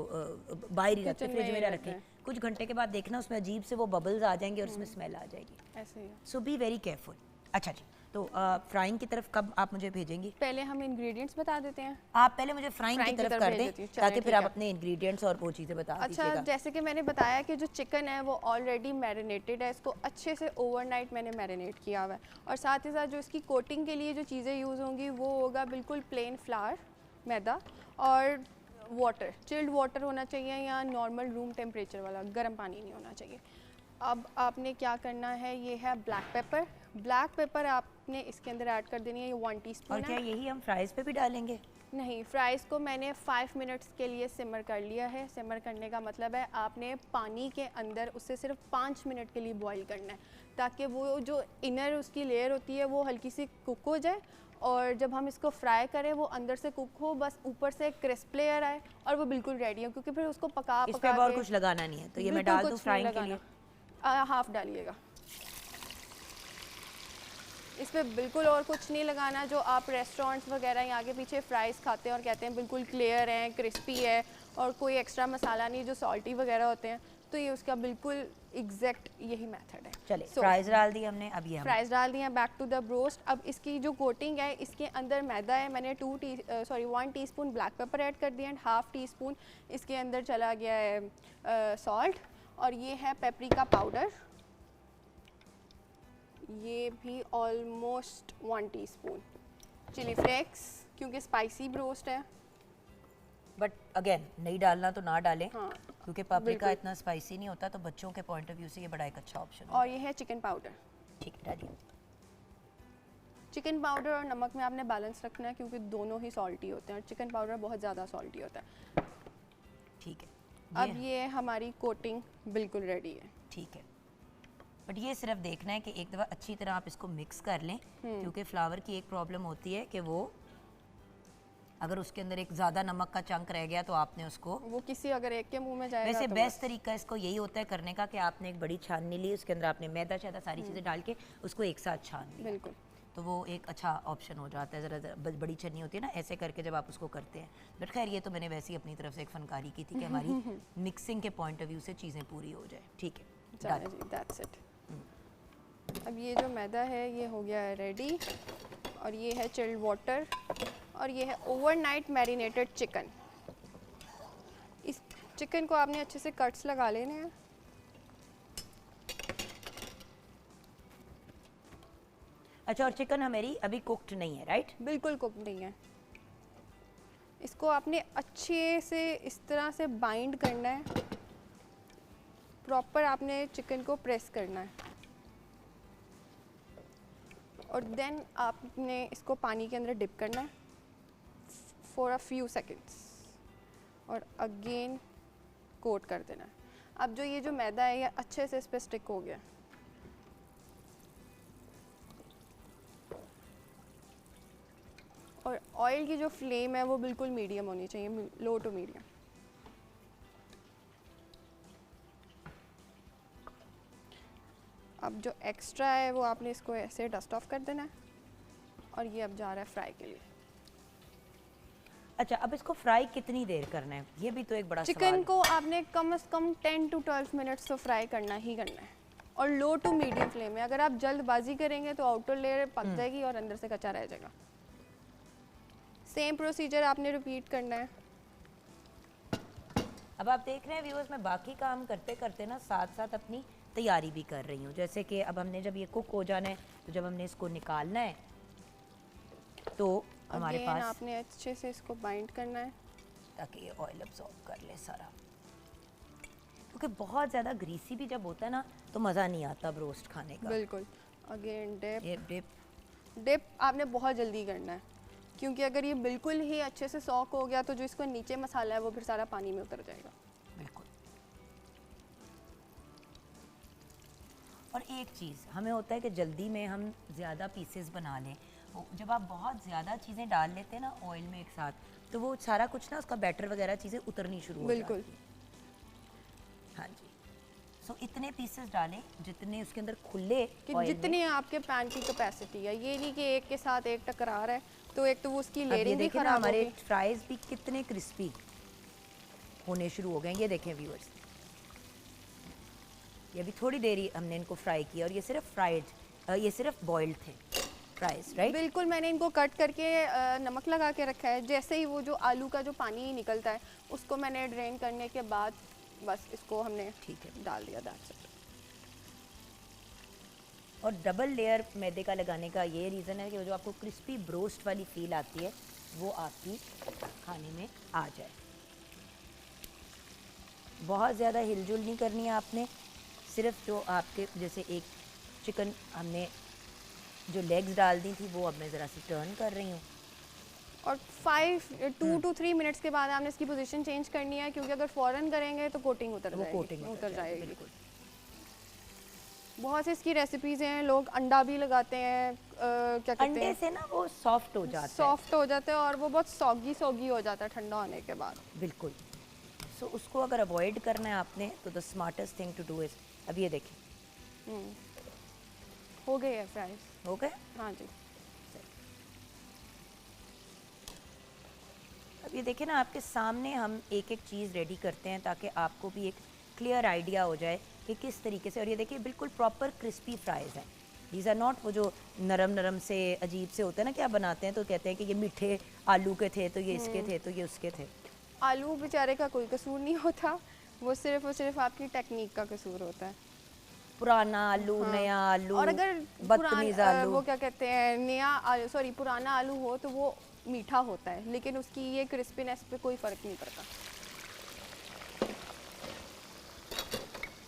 बाहर ही रख दें, किचन फ्रिज में में ही ना रख रखें। दें। कुछ घंटे के बाद देखना उसमें अजीब से वो बबल्स आ जाएंगे और उसमें स्मेल आ जाएगी। ऐसे ही है। सो बी वेरी केयरफुल। अच्छा जी, तो फ्राइंग की तरफ कब आप मुझे भेजेंगी? पहले हम इंग्रेडिएंट्स बता देते हैं। आप पहले मुझे फ्राइंग की तरफ कर भेज दें देती हूँ, ताकि चलें, फिर ठीक आप है। अपने इंग्रेडिएंट्स और वो चीज़ें बता अच्छा, दीजिएगा। जैसे कि मैंने बताया कि जो चिकन है वो ऑलरेडी मैरिनेटेड है, इसको अच्छे से ओवरनाइट मैंने मैरिनेट किया हुआ है। और साथ ही साथ जो इसकी कोटिंग के लिए जो चीज़ें यूज़ होंगी वो होगा बिल्कुल प्लेन फ्लावर, मैदा और वाटर, चिल्ड वाटर होना चाहिए या नॉर्मल रूम टेम्परेचर वाला, गर्म पानी नहीं होना चाहिए। अब आपने क्या करना है, ये है ब्लैक पेपर। ब्लैक पेपर आपने इसके अंदर ऐड कर देनी है, ये 1 टीस्पून और है। क्या यही हम फ्राइज़ पे भी डालेंगे? नहीं, फ्राइज़ को मैंने 5 मिनट्स के लिए सिमर कर लिया है। सिमर करने का मतलब है आपने पानी के अंदर उसे सिर्फ 5 मिनट के लिए बॉईल करना है, ताकि वो जो इनर उसकी लेयर होती है वो हल्की सी कुक हो जाए और जब हम इसको फ्राई करें वो अंदर से कुक हो, बस ऊपर से क्रिस्प लेयर आए और वो बिल्कुल रेडी हो। क्योंकि फिर उसको पका इस पका पे और के कुछ लगाना नहीं है, तो ये मैं बिल्कुल डाल दूँ कुछ नहीं फ्राइंग के लिए? लगाना। हाफ डालिएगा इस पे, बिल्कुल और कुछ नहीं लगाना। जो आप रेस्टोरेंट्स वगैरह यहाँ आगे पीछे फ्राइज़ खाते हैं और कहते हैं बिल्कुल क्लियर हैं, क्रिस्पी है और कोई एक्स्ट्रा मसाला नहीं, जो सॉल्टी वगैरह होते हैं, तो ये उसका बिल्कुल एग्जैक्ट यही मेथड है। चले, फ्राइज़ डाल दी हमने, अब ये फ्राइज़ डाल दिए हैं। Back to the broast. अब इसकी जो कोटिंग है, इसके अंदर मैदा है, मैंने 1 टीस्पून ब्लैक पेपर ऐड कर दिया एंड हाफ टी स्पून इसके अंदर चला गया है सॉल्ट, और ये है पेपरिका पाउडर, ये भी ऑलमोस्ट 1 टीस्पून। चिली फ्लेक्स, क्योंकि स्पाइसी ब्रोस्ट है। बट अगेन नहीं डालना तो ना डालें, हाँ, क्योंकि पापरिका बिल्कुल। इतना स्पाइसी नहीं होता, तो बच्चों के पॉइंट ऑफ व्यू से ये बड़ा एक अच्छा ऑप्शन है। और ये है चिकन पाउडर। ठीक है, डालिए। चिकन पाउडर और नमक में आपने बैलेंस रखना है, क्योंकि दोनों ही सॉल्टी होते हैं और चिकन पाउडर बहुत ज़्यादा सॉल्टी होता है। ठीक है, अब ये हमारी कोटिंग बिल्कुल रेडी है। ठीक है, बट ये सिर्फ देखना है कि एक दफ़ा अच्छी तरह आप इसको मिक्स कर लें, क्योंकि फ्लावर की एक प्रॉब्लम होती है कि वो अगर उसके अंदर एक ज़्यादा नमक का चंक रह गया तो आपने उसको, वो किसी अगर एक के मुंह में जाएगा वैसे तो बेस्ट तरीका इसको यही होता है करने का कि आपने एक बड़ी छाननी ली, उसके अंदर आपने मैदा शायदा सारी चीज़ें डाल के उसको एक साथ छान लिया, बिल्कुल। तो वो एक अच्छा ऑप्शन हो जाता है। ज़रा बड़ी छन्नी होती है ना, ऐसे करके जब आप उसको करते हैं। बट खैर ये तो मैंने वैसे ही अपनी तरफ से एक फनकारी की थी कि हमारी मिक्सिंग के पॉइंट ऑफ व्यू से चीज़ें पूरी हो जाए। ठीक है, चलो जी, दैट्स इट। अब ये जो मैदा है ये हो गया है रेडी, और ये है चिल्ड वाटर, और ये है ओवरनाइट मैरिनेटेड चिकन। इस चिकन को आपने अच्छे से कट्स लगा लेने हैं। अच्छा, और चिकन हमारी अभी कुक्ड नहीं है, राइट? बिल्कुल कुक नहीं है। इसको आपने अच्छे से इस तरह से बाइंड करना है, प्रॉपर आपने चिकन को प्रेस करना है, और देन आपने इसको पानी के अंदर डिप करना है फॉर अ फ्यू सेकेंड्स, और अगेन कोट कर देना है। अब जो ये जो मैदा है ये अच्छे से इस पर स्टिक हो गया। और ऑयल की जो फ्लेम है वो बिल्कुल मीडियम होनी चाहिए, लो टू मीडियम। अब जो एक्स्ट्रा है वो आपने इसको ऐसे डस्ट ऑफ कर देना है, और ये अब जा रहा है फ्राई के लिए। अच्छा, अब इसको फ्राई कितनी देर करना है, ये भी तो एक बड़ा चिकन सवाल को आपने कम से कम 10 to 12 मिनट्स तो फ्राई करना ही करना है, और लो टू मीडियम फ्लेम में। अगर आप जल्दबाजी करेंगे तो आउटर लेयर पक जाएगी और अंदर से कच्चा रह जाएगा। सेम प्रोसीजर आपने रिपीट करना है। अब आप देख रहे हैं व्यूअर्स, मैं बाकी काम करते करते ना साथ साथ अपनी तैयारी भी कर रही हूँ। जैसे कि अब हमने जब ये कुक हो जाना है, तो जब हमने इसको निकालना है तो हमारे Again, पास, आपने अच्छे से इसको बाइंड करना है ताकि ये ऑयल अब्सॉर्ब कर ले सारा, क्योंकि बहुत ज़्यादा ग्रीसी भी जब होता है ना तो मज़ा नहीं आता ब्रोस्ट खाने का। बिल्कुल। Again dip. ये डिप डिप आपने बहुत जल्दी करना है, क्योंकि अगर ये बिल्कुल ही अच्छे से सॉक हो गया तो जो इसको नीचे मसाला है वो फिर सारा पानी में उतर जाएगा। बिल्कुल। और एक चीज़ हमें होता है कि जल्दी में हम ज़्यादा पीसेस बना लें। जब आप बहुत ज़्यादा चीज़ें डाल लेते हैं ना ऑयल में एक साथ, तो वो सारा कुछ ना उसका बैटर वगैरह चीज़ें उतरनी शुरू हो बिल्कुल। जाती हैं। हाँ जी। सो इतने पीसेस डालें जितने उसके अंदर खुले कि oil में। जितनी आपके पैन की कैपेसिटी है, ये नहीं कि एक के साथ एक टकरा रहा है, तो एक तो वो उसकी अब ये लेयरिंग भी देखें ना खराब हमारे होगी। फ्राइज भी कितने क्रिस्पी होने शुरू हो गए हैं। ये देखें व्यूअर्स, ये अभी थोड़ी देर ही हमने इनको फ्राई किया और ये सिर्फ ये सिर्फ बॉइल्ड थे फ्राइज, राइट? बिल्कुल, मैंने इनको कट करके नमक लगा के रखा है। जैसे ही वो जो आलू का जो पानी निकलता है उसको मैंने ड्रेन करने के बाद बस इसको हमने ठीक है। डाल दिया, दैट्स इट। और डबल लेयर मैदे का लगाने का ये रीज़न है कि वो जो आपको क्रिस्पी ब्रोस्ट वाली फील आती है वो आपकी खाने में आ जाए। बहुत ज़्यादा हिलजुल नहीं करनी है आपने, सिर्फ जो आपके जैसे एक चिकन हमने जो लेग्स डाल दी थी वो अब मैं ज़रा सी टर्न कर रही हूँ। और 2 to 3 मिनट्स के बाद आपने इसकी पोजीशन चेंज करनी है, क्योंकि अगर फ़ौरन करेंगे तो कोटिंग वो कोटिंग उतर जाएगी। बिल्कुल। बहुत सी इसकी रेसिपीज़ हैं, लोग अंडा भी लगाते हैं, क्या कहते अंडे हैं, से ना वो सॉफ्ट हो जाता है। सॉफ्ट हो जाता है और वो बहुत सॉगी हो जाता है ठंडा होने के बाद। बिल्कुल। सो उसको अगर अवॉइड करना है आपने तो the smartest thing to do is, अब ये देखें हो गए है फ्राइज। हो गए। हाँ जी। अब ये देखें ना आपके सामने हम एक एक चीज़ रेडी करते हैं ताकि आपको भी एक क्लियर आइडिया हो जाए कि किस तरीके से। और ये देखिए बिल्कुल प्रॉपर क्रिस्पी फ्राइज़ हैं। दीज आर नॉट वो जो नरम नरम से अजीब से होते हैं ना, क्या बनाते हैं तो कहते हैं कि ये मीठे आलू के थे तो ये इसके थे तो ये उसके थे। आलू बेचारे का कोई कसूर नहीं होता, वो सिर्फ और सिर्फ आपकी टेक्निक का कसूर होता है। पुराना आलू, नया आलू, और अगर बदतमीज आलू। वो क्या कहते हैं, नया आलू सॉरी पुराना आलू हो तो वो मीठा होता है, लेकिन उसकी ये क्रिस्पीनेस पे कोई फ़र्क नहीं पड़ता।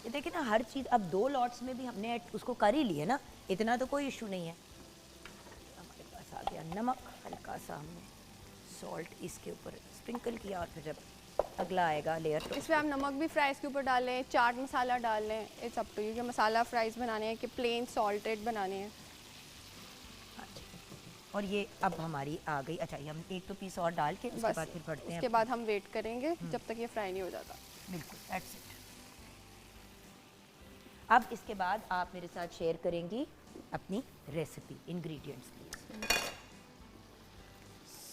ये देखिए ना हर चीज़ अब 2 लॉट्स में भी हमने उसको कर ही लिया ना, इतना तो कोई इशू नहीं है। हमारे पास आ गया नमक, हल्का सा हमने सॉल्ट इसके ऊपर स्प्रिंकल किया और फिर जब अगला आएगा लेयर तो इसमें आप नमक भी फ्राइज़ के ऊपर डाल लें, चाट मसाला डाल लें, इट्स अप टू यू कि मसाला फ्राइज़ बनाने हैं कि प्लेन सॉल्टेड बनाने हैं। और ये अब हमारी आ गई। अच्छा, ये हम एक तो पीस और डाल के उसके बस बाद फिर बढ़ते हैं। उसके बाद हम वेट करेंगे जब तक ये फ्राई नहीं हो जाता। बिल्कुल, दैट्स इट। अब इसके बाद आप मेरे साथ शेयर करेंगी अपनी रेसिपी, इंग्रेडिएंट्स प्लीज।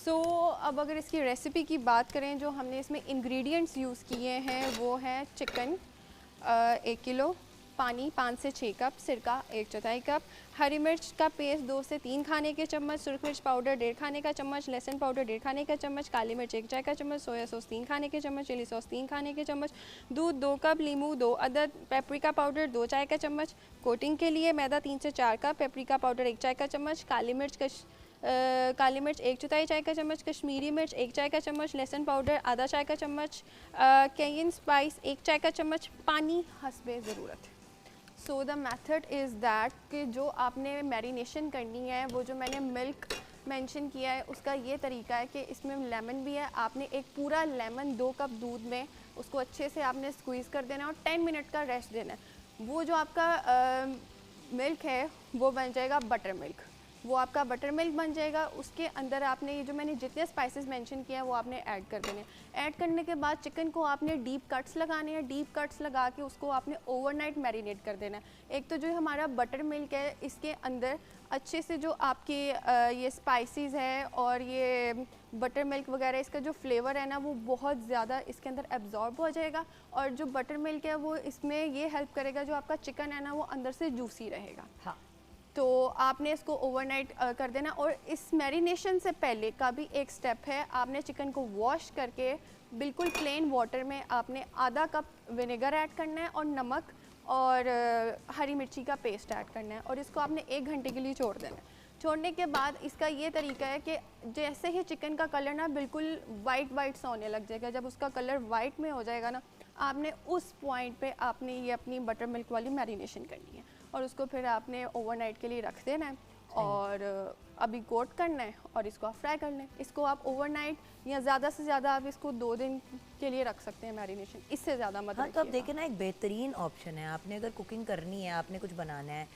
सो अब अगर इसकी रेसिपी की बात करें, जो हमने इसमें इंग्रेडिएंट्स यूज़ किए हैं वो हैं चिकन 1 किलो, पानी 5 से 6 कप, सिरका 1/4 कप, हरी मिर्च का पेस्ट 2 से 3 खाने के चम्मच, सुरख मिर्च पाउडर 1.5 खाने का चम्मच, लहसुन पाउडर 1.5 खाने का चम्मच, काली मिर्च 1 चाय का चम्मच, सोया सॉस 3 खाने के चम्मच, चिली सॉस 3 खाने के चम्मच, दूध 2 कप, लींबू 2 अदद, पेपरिका पाउडर 2 चाय का चम्मच, कोटिंग के लिए मैदा 3 से 4 कप, पेपरिका पाउडर 1 चाय का चम्मच, काली मिर्च 1/4 चाय का चम्मच, कश्मीरी मिर्च 1 चाय का चम्मच, लहसुन पाउडर आधा चाय का चम्मच, कैयन स्पाइस 1 चाय का चम्मच, पानी हस्बे ज़रूरत। So the method is that कि जो आपने मैरिनेशन करनी है, वो जो मैंने मिल्क मेंशन किया है उसका ये तरीका है कि इसमें लेमन भी है। आपने एक पूरा लेमन 2 कप दूध में उसको अच्छे से आपने स्क्वीज़ कर देना है और 10 मिनट का रेस्ट देना है। वो जो आपका मिल्क है वो बन जाएगा बटर मिल्क, वो आपका बटर मिल्क बन जाएगा। उसके अंदर आपने ये जो मैंने जितने स्पाइसेस मेंशन किए हैं वो आपने ऐड कर देने हैं। ऐड करने के बाद चिकन को आपने डीप कट्स लगाने हैं, डीप कट्स लगा के उसको आपने ओवरनाइट मैरिनेट कर देना है। एक तो जो हमारा बटर मिल्क है इसके अंदर अच्छे से जो आपके ये स्पाइसेस है और ये बटर मिल्क वगैरह इसका जो फ्लेवर है ना वो बहुत ज़्यादा इसके अंदर एब्जॉर्ब हो जाएगा। और जो बटर मिल्क है वो इसमें ये हेल्प करेगा, जो आपका चिकन है ना वो अंदर से जूसी रहेगा। हाँ, तो आपने इसको ओवरनाइट कर देना। और इस मैरिनेशन से पहले का भी एक स्टेप है, आपने चिकन को वॉश करके बिल्कुल प्लेन वाटर में आपने आधा कप विनेगर ऐड करना है और नमक और हरी मिर्ची का पेस्ट ऐड करना है और इसको आपने 1 घंटे के लिए छोड़ देना है। छोड़ने के बाद इसका ये तरीका है कि जैसे ही चिकन का कलर ना बिल्कुल वाइट सा होने लग जाएगा, जब उसका कलर वाइट में हो जाएगा ना, आपने उस पॉइंट पे आपने ये अपनी बटर मिल्क वाली मैरिनेशन करनी है और उसको फिर आपने ओवरनाइट के लिए रख देना है और अभी कोट करना है और इसको आप फ्राई करना है। इसको आप ओवरनाइट या ज़्यादा से ज़्यादा आप इसको 2 दिन के लिए रख सकते हैं मैरिनेशन, इससे ज़्यादा मत हाँ, तो अब रखिएगा। देखिए ना एक बेहतरीन ऑप्शन है। आपने अगर कुकिंग करनी है, आपने कुछ बनाना है,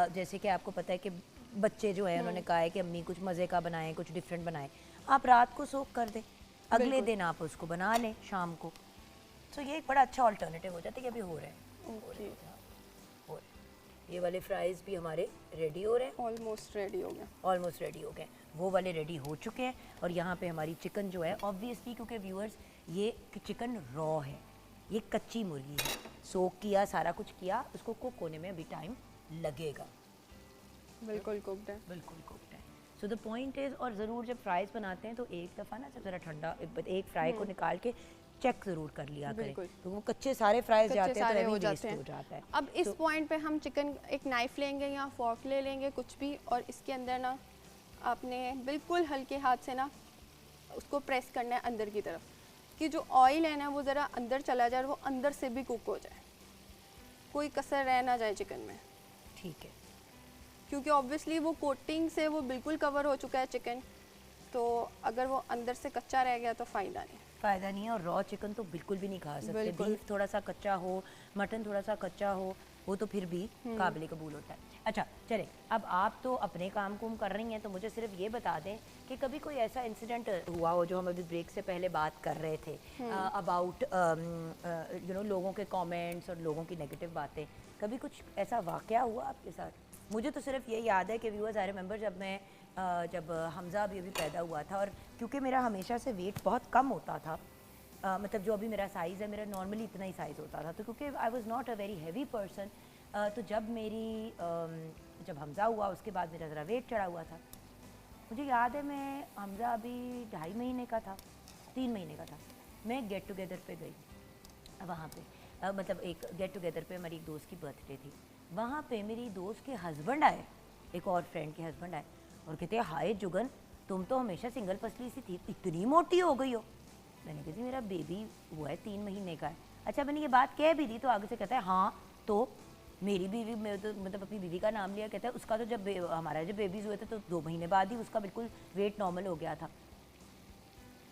जैसे कि आपको पता है कि बच्चे जो है उन्होंने कहा है कि अम्मी कुछ मज़े का बनाएं, कुछ डिफरेंट बनाएं, आप रात को सोक कर दें, अगले दिन आप उसको बना लें शाम को। तो ये एक बड़ा अच्छा ऑल्टरनेटिव हो जाता है कि अभी हो रहा है। ओके, और ये वाले फ्राइज़ भी हमारे रेडी हो रहे हैं, ऑलमोस्ट रेडी हो गया। ऑलमोस्ट रेडी हो गए, वो वाले रेडी हो चुके हैं। और यहाँ पे हमारी चिकन जो है ऑब्वियसली, क्योंकि व्यूअर्स ये चिकन रॉ है, ये कच्ची मुर्गी है, सोक किया, सारा कुछ किया, उसको कुक होने में अभी टाइम लगेगा। बिल्कुल कुक्ड है। बिल्कुल कुक्ड है। सो द पॉइंट इज़, और ज़रूर जब फ्राइज़ बनाते हैं तो एक दफ़ा ना जब ज़रा ठंडा एक फ्राई को निकाल के चेक ज़रूर कर लिया करें, बिल्कुल। तो वो कच्चे सारे फ्राइज़ कच्चे जाते हैं तो सारे अभी हो वेस्ट जाते हैं। हो जाता है। अब इस पॉइंट पे हम चिकन एक नाइफ लेंगे या फॉर्क ले लेंगे कुछ भी, और इसके अंदर ना आपने बिल्कुल हल्के हाथ से ना उसको प्रेस करना है अंदर की तरफ, कि जो ऑयल है ना वो ज़रा अंदर चला जाए और वो अंदर से भी कुक हो जाए, कोई कसर रह ना जाए चिकन में। ठीक है, क्योंकि ऑब्वियसली वो कोटिंग से वो बिल्कुल कवर हो चुका है चिकन, तो अगर वो अंदर से कच्चा रह गया तो फ़ायदा नहीं। फ़ायदा नहीं है। और रॉ चिकन तो बिल्कुल भी नहीं खा सकते। बिल्कुल। बीफ थोड़ा सा कच्चा हो, मटन थोड़ा सा कच्चा हो, वो तो फिर भी काबिल कबूल होता है। अच्छा चले, अब आप तो अपने काम कुम कर रही हैं, तो मुझे सिर्फ ये बता दें कि कभी कोई ऐसा इंसिडेंट हुआ हो जो हम अभी ब्रेक से पहले बात कर रहे थे अबाउट लोगों के कमेंट्स और लोगों की नेगेटिव बातें, कभी कुछ ऐसा वाकया हुआ आपके साथ? मुझे तो सिर्फ ये याद है कि व्यूअर्स, आई रिमेंबर जब हमज़ा अभी पैदा हुआ था, और क्योंकि मेरा हमेशा से वेट बहुत कम होता था, मतलब जो अभी मेरा साइज़ है, मेरा नॉर्मली इतना ही साइज़ होता था, तो क्योंकि I was not a very heavy person, तो जब हमज़ा हुआ उसके बाद मेरा ज़रा वेट चढ़ा हुआ था। मुझे याद है, मैं हमज़ा अभी 2.5 महीने का था, 3 महीने का था, मैं गेट टुगेदर पे गई वहाँ पे, मतलब एक गेट टुगेदर पे हमारी एक दोस्त की बर्थडे थी। वहाँ पे मेरी दोस्त के हस्बैंड आए, एक और फ्रेंड के हस्बैंड आए, और कहते हैं हाय जुगन, तुम तो हमेशा सिंगल पसली सी थी, इतनी मोटी हो गई हो। मैंने कहा जी मेरा बेबी हुआ है 3 महीने का है। अच्छा, मैंने ये बात कह भी दी तो आगे से कहता है हाँ तो मेरी बीवी, मैं तो मतलब अपनी बीवी का नाम लिया, कहता है उसका तो जब हमारा जब बेबीज़ हुए थे तो 2 महीने बाद ही उसका बिल्कुल वेट नॉर्मल हो गया था।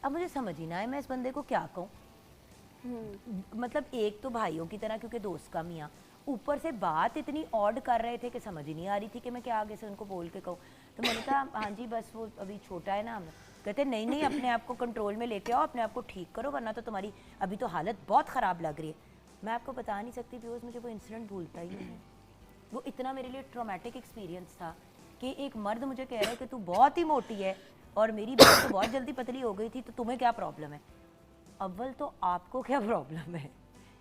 अब मुझे समझ ही ना आए मैं इस बंदे को क्या कहूँ। मतलब एक तो भाइयों की तरह, क्योंकि दोस्त का मियाँ, ऊपर से बात इतनी ऑड कर रहे थे कि समझ ही नहीं आ रही थी कि मैं क्या आगे से उनको बोल के कहूँ। तो मैंने कहा हाँ जी बस वो अभी छोटा है ना। कहते नहीं नहीं, अपने आप को कंट्रोल में लेके आओ, अपने आप को ठीक करो, वरना तो तुम्हारी अभी तो हालत बहुत ख़राब लग रही है। मैं आपको बता नहीं सकती व्यूअर्स, मुझे वो इंसिडेंट भूलता ही नहीं है। वो इतना मेरे लिए ट्रॉमेटिक एक्सपीरियंस था कि एक मर्द मुझे कह रहा है कि तू बहुत ही मोटी है और मेरी बात तो बहुत जल्दी पतली हो गई थी, तो तुम्हें क्या प्रॉब्लम है? अव्वल तो आपको क्या प्रॉब्लम है?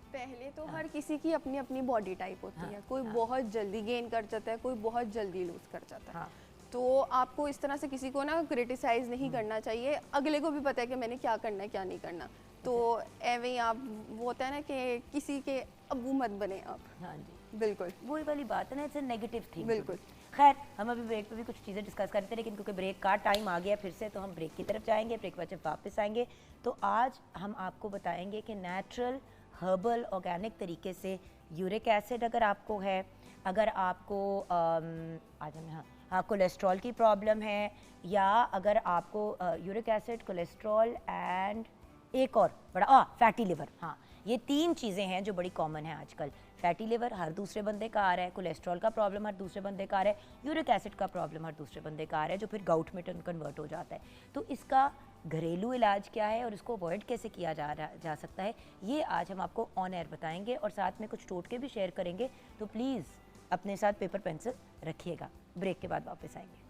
पहले तो हर किसी की अपनी अपनी बॉडी टाइप होती है, कोई बहुत जल्दी गेन कर जाता है, कोई बहुत जल्दी लूज कर जाता है। तो आपको इस तरह से किसी को ना क्रिटिसाइज नहीं करना चाहिए, अगले को भी पता है कि मैंने क्या करना है क्या नहीं करना। तो एवं ही आप, वो होता है ना कि किसी के अबू मत बने आप। हाँ जी, बिल्कुल वही वाली बात है ना, इट्स नेगेटिव थिंग। बिल्कुल। खैर, हम अभी ब्रेक पे भी कुछ चीज़ें डिस्कस कर रहे थे, लेकिन क्योंकि ब्रेक का टाइम आ गया फिर से, तो हम ब्रेक की तरफ जाएंगे। ब्रेक के बाद जब वापस आएंगे तो आज हम आपको बताएंगे कि नेचुरल हर्बल ऑर्गेनिक तरीके से यूरिक एसिड अगर आपको है, अगर आपको आज हम हाँ कोलेस्ट्रॉल की प्रॉब्लम है, या अगर आपको यूरिक एसिड, कोलेस्ट्रॉल एंड एक और बड़ा फैटी लिवर, हाँ ये 3 चीज़ें हैं जो बड़ी कॉमन है आजकल। फैटी लिवर हर दूसरे बंदे का आ रहा है, कोलेस्ट्रॉल का प्रॉब्लम हर दूसरे बंदे का आ रहा है, यूरिक एसिड का प्रॉब्लम हर दूसरे बंदे का आ रहा है, जो फिर गाउट में कन्वर्ट हो जाता है। तो इसका घरेलू इलाज क्या है और इसको अवॉइड कैसे किया जा सकता है, ये आज हम आपको ऑन एयर बताएंगे, और साथ में कुछ टोटके भी शेयर करेंगे। तो प्लीज़ अपने साथ पेपर पेंसिल रखिएगा। ब्रेक के बाद वापस आएंगे।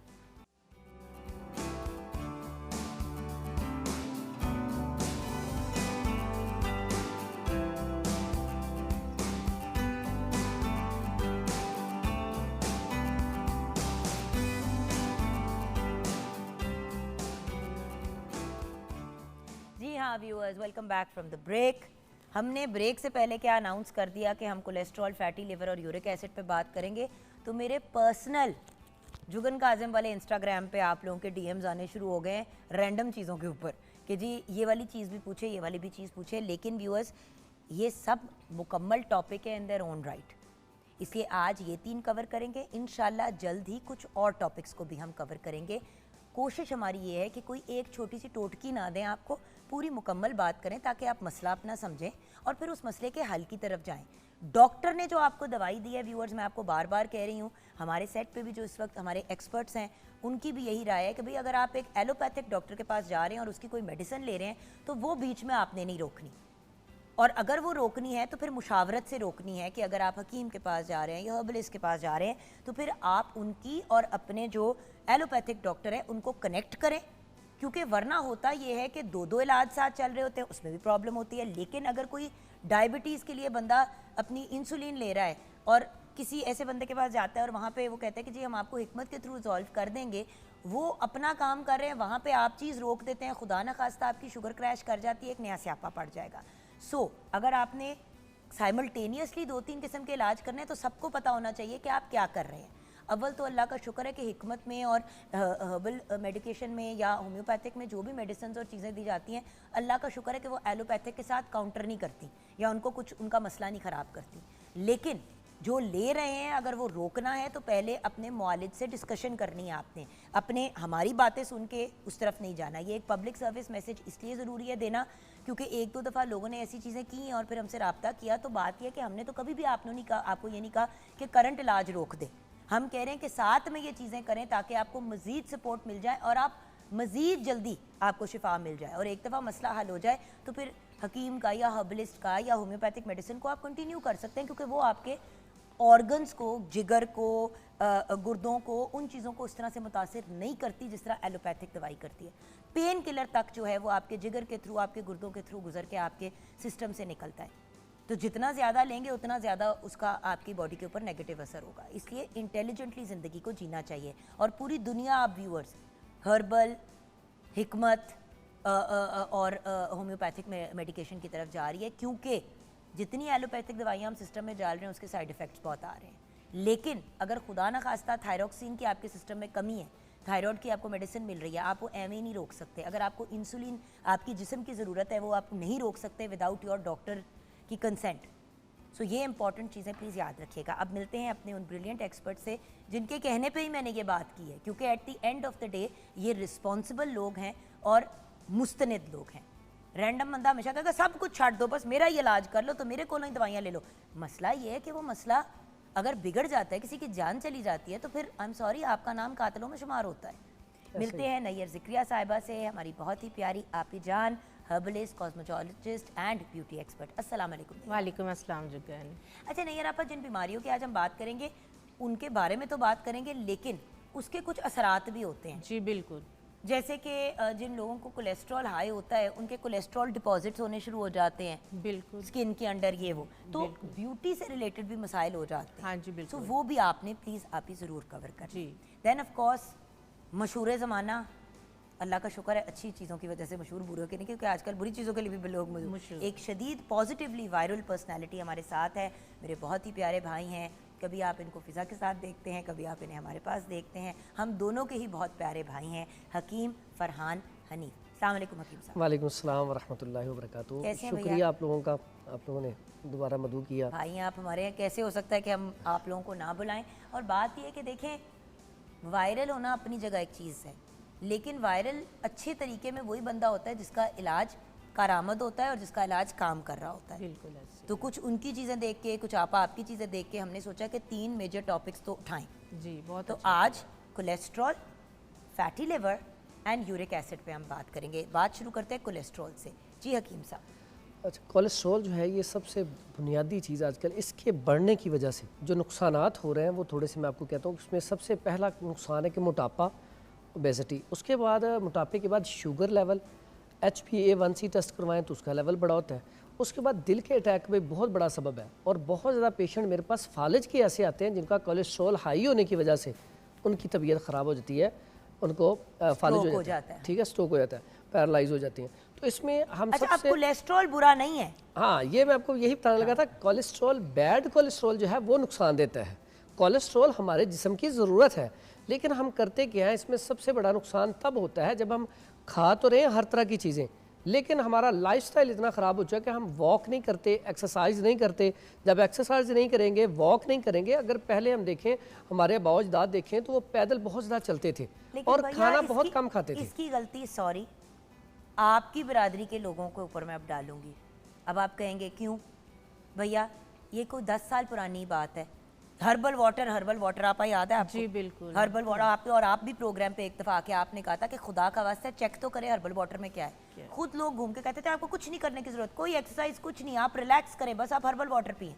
हाँ viewers, welcome back from the break. हमने ब्रेक से पहले क्या अनाउंस कर दिया कि हम कोलेस्ट्रॉल, फैटी लिवर और यूरिक एसिड पे बात करेंगे। तो मेरे पर्सनल जुगन काजिम वाले इंस्टाग्राम पे आप लोगों के डीएम्स आने शुरू हो गए हैं रैंडम चीज़ों के ऊपर कि जी ये वाली चीज़ भी पूछे, ये वाली भी चीज़ पूछे। लेकिन व्यूअर्स, ये सब मुकम्मल टॉपिक है इन देयर ओन राइट, इसलिए आज ये 3 कवर करेंगे। इंशाल्लाह जल्द ही कुछ और टॉपिक्स को भी हम कवर करेंगे। कोशिश हमारी ये है कि कोई एक छोटी सी टोटकी ना दें आपको, पूरी मुकम्मल बात करें ताकि आप मसला अपना समझें और फिर उस मसले के हल की तरफ जाएं। डॉक्टर ने जो आपको दवाई दी है व्यूअर्स, मैं आपको बार बार कह रही हूँ, हमारे सेट पे भी जो इस वक्त हमारे एक्सपर्ट्स हैं उनकी भी यही राय है कि भाई अगर आप एक एलोपैथिक डॉक्टर के पास जा रहे हैं और उसकी कोई मेडिसिन ले रहे हैं तो वो बीच में आपने नहीं रोकनी। और अगर वो रोकनी है तो फिर मुशावरत से रोकनी है कि अगर आप हकीम के पास जा रहे हैं या हर्बलिस्ट के पास जा रहे हैं तो फिर आप उनकी और अपने जो एलोपैथिक डॉक्टर है उनको कनेक्ट करें, क्योंकि वरना होता ये है कि दो इलाज साथ चल रहे होते हैं, उसमें भी प्रॉब्लम होती है। लेकिन अगर कोई डायबिटीज़ के लिए बंदा अपनी इंसुलिन ले रहा है और किसी ऐसे बंदे के पास जाता है और वहाँ पे वो कहता है कि जी हम आपको हिकमत के थ्रू सॉल्व कर देंगे, वो अपना काम कर रहे हैं, वहाँ पे आप चीज़ रोक देते हैं, खुदा न खास्ता आपकी शुगर क्रैश कर जाती है, एक नया स्यापा पड़ जाएगा। अगर आपने साइमल्टेनियसली 2-3 किस्म के इलाज करने हैं तो सबको पता होना चाहिए कि आप क्या कर रहे हैं। अव्वल तो अल्लाह का शुक्र है कि हिकमत में और हर्बल मेडिकेशन में या होम्योपैथिक में जो भी मेडिसिन और चीज़ें दी जाती हैं, अल्लाह का शुक्र है कि वो एलोपैथिक के साथ काउंटर नहीं करती या उनको कुछ उनका मसला नहीं ख़राब करती। लेकिन जो ले रहे हैं अगर वो रोकना है तो पहले अपने मुआलिज से डिस्कशन करनी है आपने, अपने हमारी बातें सुन के उस तरफ नहीं जाना। ये एक पब्लिक सर्विस मैसेज इसलिए ज़रूरी है देना क्योंकि 1-2 दफ़ा लोगों ने ऐसी चीज़ें की और फिर हमसे रब्ता किया तो बात यह कि हमने तो कभी भी आपको ये नहीं कहा कि करंट इलाज रोक दें। हम कह रहे हैं कि साथ में ये चीज़ें करें ताकि आपको मज़ीद सपोर्ट मिल जाए और आप मज़ीद जल्दी आपको शिफा मिल जाए, और एक दफ़ा मसला हल हो जाए तो फिर हकीम का या हर्बलिस्ट का या होम्योपैथिक मेडिसिन को आप कंटिन्यू कर सकते हैं, क्योंकि वो आपके ऑर्गन्स को, जिगर को, गुर्दों को, उन चीज़ों को उस तरह से मुतासिर नहीं करती जिस तरह एलोपैथिक दवाई करती है। पेन किलर तक जो है वो आपके जिगर के थ्रू, आपके गुर्दों के थ्रू गुजर के आपके सिस्टम से निकलता है। तो जितना ज़्यादा लेंगे उतना ज़्यादा उसका आपकी बॉडी के ऊपर नेगेटिव असर होगा। इसलिए इंटेलिजेंटली ज़िंदगी को जीना चाहिए। और पूरी दुनिया आप व्यूअर्स हर्बल, हिकमत और होम्योपैथिक मेडिकेशन की तरफ जा रही है, क्योंकि जितनी एलोपैथिक दवाइयाँ हम सिस्टम में डाल रहे हैं उसके साइड इफ़ेक्ट्स बहुत आ रहे हैं। लेकिन अगर खुदा न खास्ता थायरॉक्सिन की आपके सिस्टम में कमी है, थायराइड की आपको मेडिसिन मिल रही है, आप वो एम नहीं रोक सकते। अगर आपको इंसुलिन आपकी जिस्म की ज़रूरत है वो आप नहीं रोक सकते विदाउट योर डॉक्टर की कंसेंट। ये इंपॉर्टेंट चीज़ें प्लीज़ याद रखिएगा। अब मिलते हैं अपने उन ब्रिलियंट एक्सपर्ट से जिनके कहने पे ही मैंने ये बात की है, क्योंकि at the end of the day ये रिस्पॉन्सिबल लोग हैं और मुस्तनिद लोग हैं। रैंडम बंदा हमेशा कहेगा सब कुछ छाड़ दो, बस मेरा ही इलाज कर लो, तो मेरे को नहीं दवाइयाँ ले लो। मसला ये है कि वो मसला अगर बिगड़ जाता है, किसी की जान चली जाती है, तो फिर आई एम सॉरी आपका नाम कातिलों में शुमार होता है। मिलते हैं नैयर ज़िक्रिया साहिबा से, हमारी बहुत ही प्यारी आपी जान, herbalist, cosmetologist and beauty expert. अस्सलाम वालेकुम। वालेकुम अस्सलाम जुगन। अच्छा नैयर आपा, जिन बीमारियों की आज हम बात करेंगे उनके बारे में तो बात करेंगे, लेकिन उसके कुछ असरात भी होते हैं। जी बिल्कुल। जैसे कि जिन लोगों को कोलेस्ट्रॉल हाई होता है उनके कोलेस्ट्रॉल डिपॉजिट्स होने शुरू हो जाते हैं बिल्कुल स्किन के अंडर, ये वो तो ब्यूटी से रिलेटेड भी मसाइल हो जाते हैं। हाँ जी बिल्कुल। वो भी आपने प्लीज़ आप ही ज़रूर कवर कर जी। देन ऑफ कोर्स मशहूर ज़माना, अल्लाह का शुक्र है अच्छी चीज़ों की वजह से मशहूर, बुरे के नहीं, क्योंकि आजकल बुरी चीज़ों के लिए भी लोग मशहूर। एक शदीद पॉजिटिवली वायरल पर्सनैलिटी हमारे साथ है, मेरे बहुत ही प्यारे भाई हैं। कभी आप इनको फ़िज़ा के साथ देखते हैं, कभी आप इन्हें हमारे पास देखते हैं। हम दोनों के ही बहुत प्यारे भाई हैं, हकीम फरहान हनीफ। अस्सलाम वालेकुम हकीम साहब। वालेकुम अस्सलाम वरहमतुल्लाहि वबरकातुहू। कैसे हैं भैया? शुक्रिया आप लोगों का, आप लोगों ने दोबारा मदऊ किया। भाई आप हमारे यहाँ, कैसे हो सकता है कि हम आप लोगों को ना बुलाएं। और बात यह है कि देखें, वायरल होना अपनी जगह एक चीज़ है, लेकिन वायरल अच्छे तरीके में वही बंदा होता है जिसका इलाज कारामद होता है और जिसका इलाज काम कर रहा होता है। बिल्कुल ऐसे। तो कुछ उनकी चीज़ें देख के, कुछ आपकी चीज़ें देख के हमने सोचा कि 3 मेजर टॉपिक्स तो उठाएं। जी बहुत तो अच्छा। आज cholesterol, fatty liver and uric acid पे हम बात करेंगे। बात शुरू करते हैं कोलेस्ट्रॉल से। जी हकीम साहब। अच्छा, कोलेस्ट्रॉल जो है ये सबसे बुनियादी चीज़ आजकल, इसके बढ़ने की वजह से जो नुकसानात हो रहे हैं वो थोड़े से मैं आपको कहता हूँ। उसमें सबसे पहला नुकसान है कि मोटापा, ओबेसिटी। उसके बाद मोटापे के बाद शुगर लेवल, HbA1c टेस्ट करवाएं तो उसका लेवल बड़ा होता है। उसके बाद दिल के अटैक में बहुत बड़ा सबब है, और बहुत ज़्यादा पेशेंट मेरे पास फालिज के ऐसे आते हैं जिनका कोलेस्ट्रॉल हाई होने की वजह से उनकी तबीयत ख़राब हो जाती है, उनको फालिज हो जाता है, ठीक है, स्ट्रोक हो जाता है, पैरालाइज हो जाती हैं। तो इसमें हम अच्छा, सबसे, अब कोलेस्ट्रॉल बुरा नहीं है? हाँ, ये मैं आपको यही बताने लगा था। कोलेस्ट्रॉल, बैड कोलेस्ट्रॉल जो है वो नुकसान देता है। कोलेस्ट्रॉल हमारे जिस्म की ज़रूरत है, लेकिन हम करते क्या हैं, इसमें सबसे बड़ा नुकसान तब होता है जब हम खा तो रहे हैं हर तरह की चीज़ें, लेकिन हमारा लाइफस्टाइल इतना ख़राब हो चुका है कि हम वॉक नहीं करते, एक्सरसाइज नहीं करते। जब एक्सरसाइज नहीं करेंगे, वॉक नहीं करेंगे, अगर पहले हम देखें, हमारे बाव अजदाद देखें तो वो पैदल बहुत ज़्यादा चलते थे और खाना बहुत कम खाते थे। इसकी गलती, सॉरी, आपकी बिरादरी के लोगों के ऊपर मैं अब डालूंगी। अब आप कहेंगे क्यों भैया, ये कोई 10 साल पुरानी बात है। हर्बल वाटर आपको याद है आपको? जी बिल्कुल। हर्बल वाटर आप भी प्रोग्राम पे एक दफा आके आपने कहा था कि खुदा का वास्ता चेक तो करें हर्बल वाटर में क्या है। खुद लोग घूम के कहते थे आपको कुछ नहीं करने की जरूरत, कोई एक्सरसाइज कुछ नहीं, आप रिलैक्स करें, बस आप हर्बल वाटर पिए।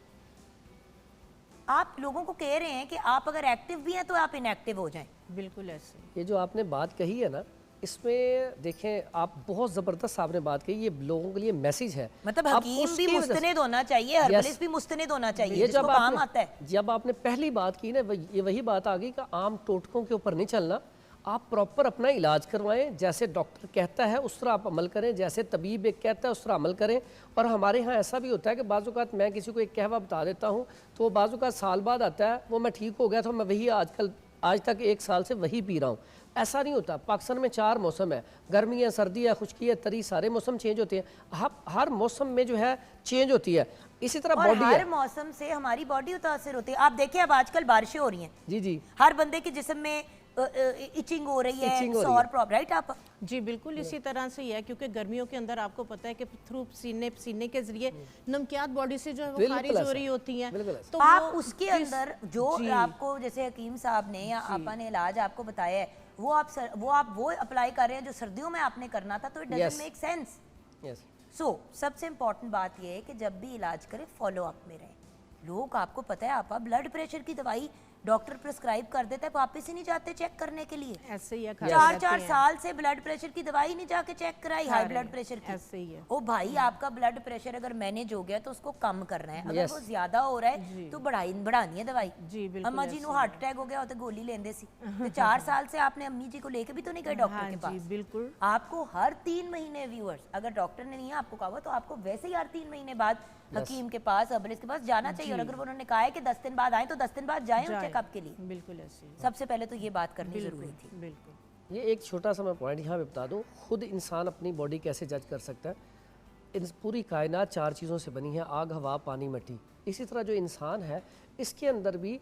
आप लोगों को कह रहे हैं कि आप अगर एक्टिव भी हैं तो आप इनएक्टिव हो जाएं। बिल्कुल ऐसे। ये जो आपने बात कही है ना, इसमें देखें आप बहुत ज़बरदस्त आपने बात कही, ये लोगों के लिए मैसेज है। मतलब आप हकीम भी उसकी वजह से- मुस्तनिद होना चाहिए, हर्बलिस्ट भी मुस्तनिद होना चाहिए, ये जिसको काम आता है। जब आपने पहली बात की ना, ये वही बात आ गई कि आम टोटकों के ऊपर नहीं चलना, आप प्रॉपर अपना इलाज करवाएं, जैसे डॉक्टर कहता है उस तरह आप अमल करें, जैसे तबीब एक कहता है उस तरह अमल करें। और हमारे यहाँ ऐसा भी होता है कि बाज़ औक़ात मैं किसी को एक कहवा बता देता हूँ तो वो बाज़ औक़ात साल बाद आता है, वो मैं ठीक हो गया तो मैं वही आज तक 1 साल से वही पी रहा हूँ। ऐसा नहीं होता। पाकिस्तान में 4 मौसम है, गर्मी है, सर्दी है, खुश्की है, तरी, सारे मौसम चेंज होते हैं। हर मौसम में जो है चेंज होती है। इसी तरह और बॉडी हर है। मौसम से हमारी बॉडी मुतासिर होती है। आप देखिए अब आजकल बारिशें हो रही हैं, जी जी, हर बंदे के जिस्म में इचिंग हो रही है, Itching हो रही सौर है। Problem, right? आप जी बिल्कुल इसी तरह से ही है, क्योंकि गर्मियों के अंदर आपको पता है कि थ्रू पसीने के जरिए नमकियात बॉडी से जो है वो बिल्कुल खारिज हो ऐसा। रही होती हैं। बिल्कुल ऐसा। तो आप वो उसके जिस- अंदर जो जी, आपको जैसे हकीम साहब ने या आपा ने इलाज आपको बताया है वो आप वो अप्लाई कर रहे हैं जो सर्दियों में आपने करना था, तो it doesn't Yes. Make sense. Yes, so सबसे इम्पॉर्टेंट बात यह है कि जब भी इलाज करें फॉलो अप में रहें। लोग आपको पता है आपा ब्लड प्रेशर की दवाई डॉक्टर प्रिस्क्राइब कर देता है, वापस ही नहीं जाते चेक करने के लिए। ऐसे ही है, 4 साल से ब्लड प्रेशर की दवाई नहीं जाके चेक कराई, हाई रहे ब्लड हैं, प्रेशर की। ऐसे ही है। ओ भाई आपका ब्लड प्रेशर अगर मैनेज हो गया तो उसको कम करना है, अगर Yes. वो ज्यादा हो रहा है तो बढ़ानी है दवाई। जी बिल्कुल अम्मा जी ऐसे नु हार्ट अटैक हो गया होता गोली लेंदे सी, तो 4 साल से आपने अम्मी जी को लेके भी तो नहीं गए डॉक्टर हाँ के जी पास। बिल्कुल। आपको हर 3 महीने व्यूअर्स, अगर डॉक्टर ने नहीं आपको कहा हुआ तो आपको वैसे ही हर 3 महीने बाद हकीम के पास, हर्बलिस्ट के पास जाना चाहिए। और अगर उन्होंने कहा है कि 10 दिन बाद आए तो 10 दिन बाद जाएं जाए। चेकअप के लिए। बिल्कुल ऐसे ही है। सबसे पहले तो ये बात करनी जरूरी थी। बिल्कुल। ये एक छोटा सा मैं पॉइंट यहाँ पे बता दूँ, खुद इंसान अपनी बॉडी कैसे जज कर सकता है। इन पूरी कायनात 4 चीज़ों से बनी है, आग, हवा, पानी, मिट्टी। इसी तरह जो इंसान है इसके अंदर भी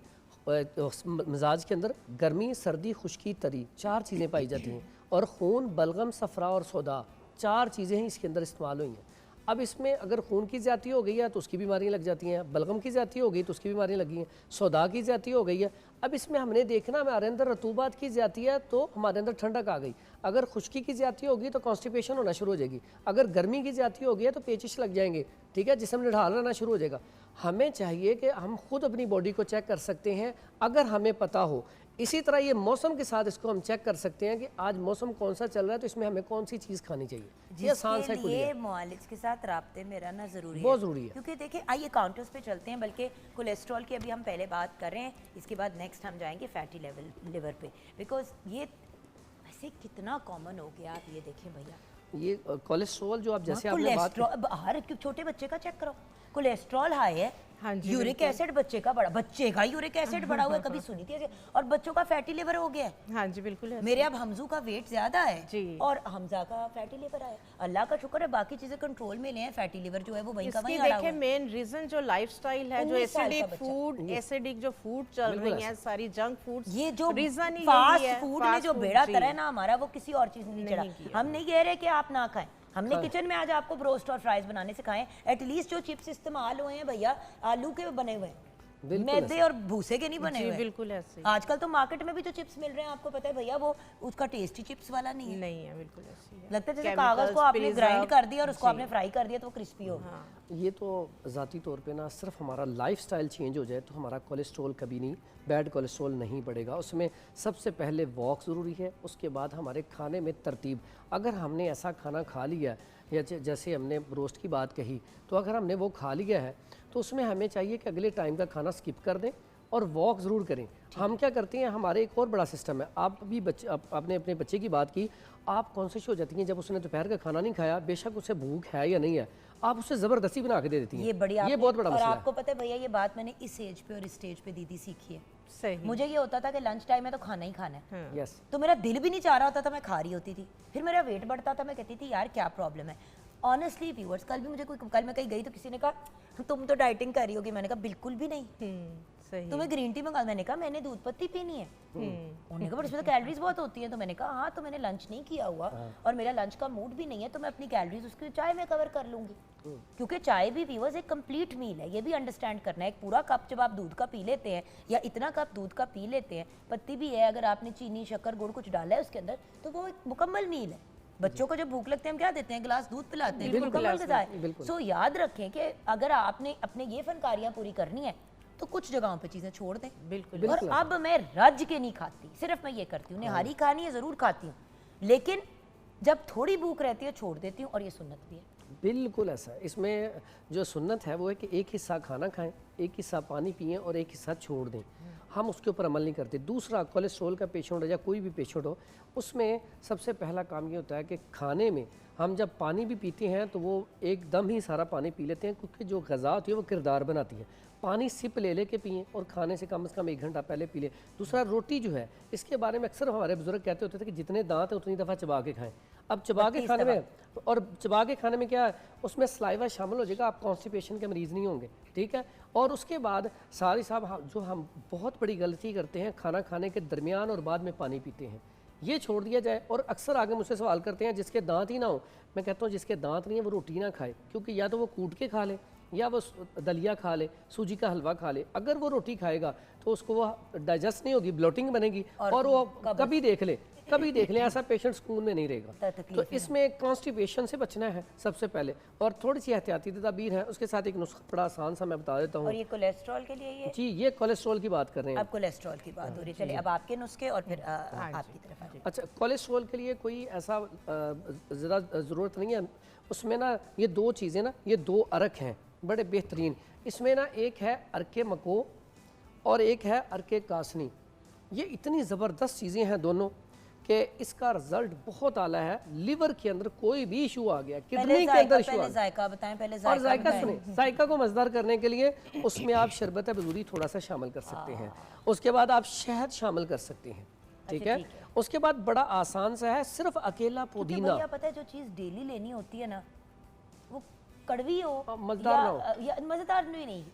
मिजाज के अंदर गर्मी, सर्दी, खुश्की, तरी 4 चीज़ें पाई जाती हैं। और खून, बलगम, सफ़रा और सौदा 4 चीज़ें ही इसके अंदर इस्तेमाल हुई हैं। अब इसमें अगर खून की ज़्यादती हो गई है तो उसकी बीमारियाँ लग जाती हैं, बलगम की ज़्यादती हो गई तो उसकी बीमारियाँ लगी हैं, सौदा की ज़्यादती हो गई है। अब इसमें हमने देखना हमारे अंदर रतूबात की ज़्यादती है तो हमारे अंदर ठंडक आ गई। अगर खुश्की की ज़्यादती होगी तो कॉन्स्टिपेशन होना शुरू हो जाएगी। अगर गर्मी की ज़्यादती होगी है तो पेचिश लग जाएंगे, ठीक है, जिस्म निढाल रहना शुरू हो जाएगा। हमें चाहिए कि हम खुद अपनी बॉडी को चेक कर सकते हैं अगर हमें पता हो। इसी तरह ये मौसम के साथ इसको हम चेक कर सकते हैं कि आज मौसम कौन सा चल रहा है तो इसमें हमें कौन सी चीज़ खानी चाहिए। ये आसान सा जिसके कुलिया लिए है। मुआलिज के साथ राब्ते में रहना जरूरी है, बहुत ज़रूरी है। क्योंकि देखिए आइए काउंटर्स पे चलते हैं। बल्कि कोलेस्ट्रॉल की अभी हम पहले बात कर रहे हैं, इसके बाद नेक्स्ट हम जाएंगे फैटी लिवर पे, बिकॉज ये वैसे कितना कॉमन हो गया। आप ये देखें भैया, ये कोलेस्ट्रॉल जो आप जैसे आपने बात की, कोलेस्ट्रॉल हर छोटे बच्चे का चेक करो, कोलेस्ट्रॉल हाई है। हाँ जी, यूरिक एसिड बच्चे का यूरिक एसिड बढ़ा हुआ है, कभी सुनी थी ऐसे? और बच्चों का फैटी लिवर हो गया है। हाँ जी बिल्कुल ऐसे। मेरे अब हमजू का वेट ज्यादा है जी। और हमजा का फैटी लिवर है। अल्लाह का शुक्र है बाकी चीजें कंट्रोल में ले हैं, फैटी लिवर जो है वो वहीं का इसकी वहीं अड़ा हुआ देखिए है। मेन रीजन जो लाइफस्टाइल है, जो 19 साल का एसिडिक बच्चा। फूड, एसिडिक जो फूड चल बिल्कुल रही है, सारी जंक फूड्स, ये जो रीजन ही फास्ट यही है, फूड में fast जो food, बेड़ा जी। तरा है ना हमारा, वो किसी और चीज ने नहीं नहीं चढ़ा। किया। हम नहीं कह रहे कि आप ना खाएं, हमने किचन में आज आपको ब्रोस्ट और फ्राइज बनाने सिखाए। एटलीस्ट जो चिप्स इस्तेमाल हुए हैं भैया आलू के बने हुए हैं, बिल्कुल मैदे और भूसे के नहीं बने जी हुए हैं। बिल्कुल ऐसे आजकल तो मार्केट में भी जो चिप्स मिल रहे हैं आपको पता है भैया, वो उसका टेस्टी चिप्स वाला नहीं है। नहीं है, बिल्कुल ऐसे ही है। लगता है जैसे Chemicals, कागज को आपने preserve, ग्राइंड कर दिया और उसको जी। आपने फ्राई कर दिया तो वो क्रिस्पी हो गया। हाँ। ये तो ज़ाती तौर पे ना सिर्फ हमारा लाइफस्टाइल चेंज हो जाए तो हमारा कोलेस्ट्रॉल कभी नहीं, बैड कोलेस्ट्रॉल नहीं बढ़ेगा। उसमें सबसे पहले वॉक ज़रूरी है, उसके बाद हमारे खाने में तरतीब। अगर हमने ऐसा खाना खा लिया या जैसे हमने रोस्ट की बात कही, तो अगर हमने वो खा लिया है तो उसमें हमें चाहिए कि अगले टाइम का खाना स्किप कर दें और वॉक ज़रूर करें। हम क्या करते हैं, हमारे एक और बड़ा सिस्टम है। आप भी बच्चे, आपने अपने बच्चे की बात की, आप कॉन्शियस हो जाती हैं जब उसने दोपहर का खाना नहीं खाया, बेशक उसे भूख है या नहीं है, आप उसे ज़बरदस्ती बना के दे देती हैं। ये बढ़िया, ये बहुत बड़ा और मसला है। आपको पता है भैया ये बात मैंने इस एज पे और इस स्टेज पे दीदी सीखी है। सही। मुझे ये होता था कि लंच टाइम में तो खाना ही खाना है, यस, तो मेरा दिल भी नहीं चाह रहा होता था, मैं खा रही होती थी। फिर मेरा वेट बढ़ता था, मैं कहती थी यार क्या प्रॉब्लम है। ऑनेस्टली व्यूअर्स, कल मैं कहीं गई तो किसी ने कहा तुम तो डाइटिंग कर रही होगी, मैंने कहा बिल्कुल भी नहीं, सही तुम्हें ग्रीन टी मंगा, मैंने कहा मैंने दूध पत्ती पीनी है, उन्होंने कहा पर इसमें तो कैलोरीज बहुत होती हैं, तो मैंने कहा हाँ तो मैंने लंच नहीं किया हुआ और मेरा लंच का मूड भी नहीं है, तो मैं अपनी कैलोरीज उसकी चाय में कवर कर लूंगी, क्योंकि चाय भी व्यूअर्स एक कंप्लीट मील है, ये भी अंडरस्टैंड करना है। एक पूरा कप जब आप दूध का पी लेते हैं या इतना कप दूध का पी लेते हैं, पत्ती भी है, अगर आपने चीनी शक्कर गुड़ कुछ डाला है उसके अंदर, तो वो एक मुकम्मल मील है। बच्चों को जब भूख लगती है हम क्या देते हैं, गिलास दूध पिलाते हैं, मुकम्मल ग़िज़ा है। सो याद रखें कि अगर आपने अपने ये फनकारियाँ पूरी करनी है तो कुछ जगहों पे चीज़ें छोड़ दें। बिल्कुल। और अब मैं रज के नहीं खाती, सिर्फ मैं ये करती हूँ, निहारी खानी है ज़रूर खाती हूँ, लेकिन जब थोड़ी भूख रहती है छोड़ देती हूँ, और ये सुन्नत भी है। बिल्कुल ऐसा है। इसमें जो सुन्नत है वो है कि एक हिस्सा खाना खाएं, एक हिस्सा पानी पिएं और एक हिस्सा छोड़ दें। हम उसके ऊपर अमल नहीं करते। दूसरा, कोलेस्ट्रॉल का पेशेंट हो या कोई भी पेशेंट हो, उसमें सबसे पहला काम ये होता है कि खाने में हम जब पानी भी पीते हैं तो वो एकदम ही सारा पानी पी लेते हैं, क्योंकि जो ग़िज़ा होती है वो किरदार बनाती है। पानी सिप ले के पिएं और खाने से कम 1 घंटा पहले पी लें। दूसरा, रोटी जो है इसके बारे में अक्सर हमारे बुजुर्ग कहते होते थे कि जितने दांत है उतनी दफ़ा चबा के खाएं। अब चबा के खाने में, और चबा के खाने में क्या है, उसमें सलाइवा शामिल हो जाएगा, आप कॉन्स्टिपेशन के मरीज़ नहीं होंगे, ठीक है। और उसके बाद सारी साहब जो हम बहुत बड़ी गलती करते हैं, खाना खाने के दरमियान और बाद में पानी पीते हैं, ये छोड़ दिया जाए। और अक्सर आगे मुझसे सवाल करते हैं जिसके दांत ही ना हो, मैं कहता हूँ जिसके दांत नहीं है वो रोटी ना खाए, क्योंकि या तो वो कूट के खा ले या वो दलिया खा ले, सूजी का हलवा खा ले। अगर वो रोटी खाएगा तो उसको वो डाइजेस्ट नहीं होगी, ब्लोटिंग बनेगी, और वो कभी देख ले ऐसा पेशेंट सुकून में नहीं रहेगा। तो इसमें कॉन्स्टिपेशन से बचना है सबसे पहले, और थोड़ी सी एहतियाती तदबीर है। उसके साथ एक नुस्खा बड़ा आसान सा मैं बता देता हूँ। और ये कोलेस्ट्रॉल के लिए ये? जी, ये कोलेस्ट्रॉल की बात कर रहे हैं। अब कोलेस्ट्रॉल की बात हो रही है, चलिए अब आपके नुस्खे और फिर आपकी तरफ आ जाइए। अच्छा, कोलेस्ट्रॉल के लिए कोई ऐसा ज़रा ज़रूरत नहीं है। उसमें ना ये 2 चीज़ें ना, ये 2 अरक हैं बड़े बेहतरीन। इसमें ना एक है अरके मको और एक है अरके कासनी। ये इतनी ज़बरदस्त चीज़ें हैं दोनों कि इसका रिजल्ट बहुत आला है। लिवर के अंदर कोई भी इशू आ गया, किडनी के अंदर इशू आ गया, जायका बताएं पहले। और जायका सुने, जायका को मज़ेदार करने के लिए उसमें आप शरबत बजूरी थोड़ा सा शामिल कर सकते हैं। उसके बाद आप शहद शामिल कर सकते हैं, ठीक है। उसके बाद बड़ा आसान सा है, सिर्फ अकेला पुदीना। पता है जो चीज़ डेली लेनी होती है ना, वो कड़वी हो, मज़ेदार ना हो, या मज़ेदार नहीं,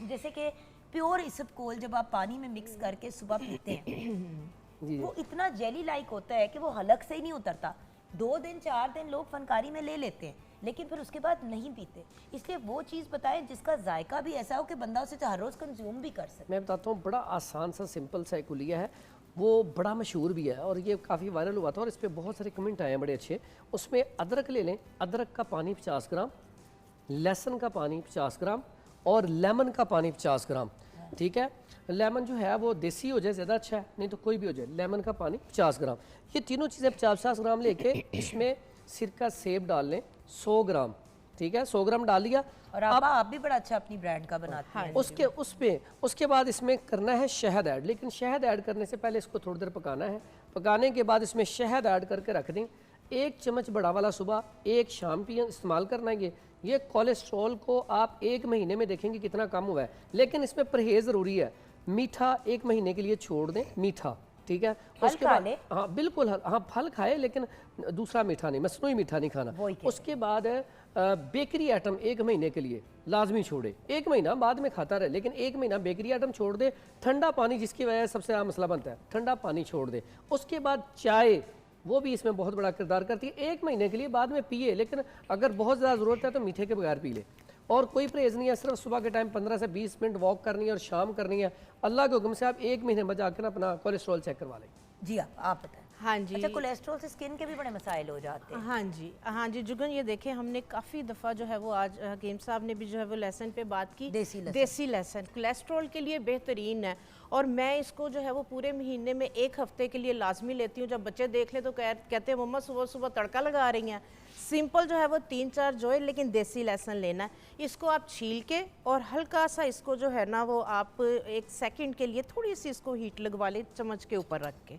जैसे कि प्योर इसबगोल जब आप पानी में मिक्स करके सुबह पीते हैं वो इतना जेली लाइक होता है कि वो हलक से ही नहीं उतरता। 2 दिन 4 दिन लोग फनकारी में ले लेते हैं, लेकिन फिर उसके बाद नहीं पीते। इसलिए वो चीज़ बताएं जिसका जायका भी ऐसा हो कि बंदा उसे हर रोज़ कंज्यूम भी कर सके। मैं बताता हूँ, बड़ा आसान सा सिंपल सा एक हुलिया है, वो बड़ा मशहूर भी है और ये काफ़ी वायरल हुआ था और इस पर बहुत सारे कमेंट आए हैं बड़े अच्छे। उसमें अदरक ले लें, अदरक का पानी 50 ग्राम, लहसुन का पानी 50 ग्राम और लेमन का पानी 50 ग्राम, ठीक है। लेमन जो है वो देसी हो जाए ज़्यादा अच्छा है, नहीं तो कोई भी हो जाए। लेमन का पानी 50 ग्राम, ये तीनों चीज़ें 50-50 ग्राम लेके इसमें सिरका सेब डाल लें 100 ग्राम, ठीक है। 100 ग्राम डाल लिया। और आप भी बड़ा अच्छा अपनी ब्रांड का बनाते हैं। उसके बाद इसमें करना है शहद ऐड, लेकिन शहद ऐड करने से पहले इसको थोड़ी देर पकाना है। पकाने के बाद इसमें शहद ऐड करके रख दें। 1 चम्मच बड़ा वाला सुबह, 1 शाम पिए, इस्तेमाल करना है। ये कोलेस्ट्रॉल को आप 1 महीने में देखेंगे कितना कम हुआ है, लेकिन इसमें परहेज ज़रूरी है। मीठा 1 महीने के लिए छोड़ दें, मीठा, ठीक है। उसके बाद हाँ बिल्कुल, हाँ फल खाए लेकिन दूसरा मीठा नहीं, मसनूई मीठा नहीं खाना। उसके बाद बेकरी आइटम 1 महीने के लिए लाजमी छोड़े। 1 महीना बाद में खाता रहे, लेकिन 1 महीना बेकरी आइटम छोड़ दे। ठंडा पानी, जिसकी वजह से सबसे बड़ा मसला बनता है, ठंडा पानी छोड़ दे। उसके बाद चाय, वो भी इसमें बहुत बड़ा किरदार करती है। 1 महीने के लिए बाद में पिए, लेकिन अगर बहुत ज़्यादा ज़रूरत है तो मीठे के बगैर पी ले। और कोई परहेज़ नहीं है, सिर्फ सुबह के टाइम 15 से 20 मिनट वॉक करनी है और शाम करनी है। अल्लाह के हुक्म से आप 1 महीने में जाकर अपना कोलेस्ट्रॉल चेक करवा लें। जी आप बताएं। हाँ जी। अच्छा, कोलेस्ट्रॉल से स्किन के भी बड़े मसाइल हो जाते हैं। हाँ जी जुगन, ये देखें हमने काफ़ी दफ़ा जो है वो आज हकीम साहब ने भी जो है वो लहसुन पे बात की। देसी लहसुन कोलेस्ट्रॉल के लिए बेहतरीन है, और मैं इसको जो है वो पूरे महीने में 1 हफ्ते के लिए लाजमी लेती हूँ। जब बच्चे देख ले तो कहते हैं मम्मा सुबह सुबह तड़का लगा रही हैं। सिंपल जो है वो 3-4 जो है, लेकिन देसी लहसुन लेना है। इसको आप छील के और हल्का सा इसको जो है ना वो आप 1 सेकंड के लिए थोड़ी सी इसको हीट लगवा ले चम्मच के ऊपर रख के,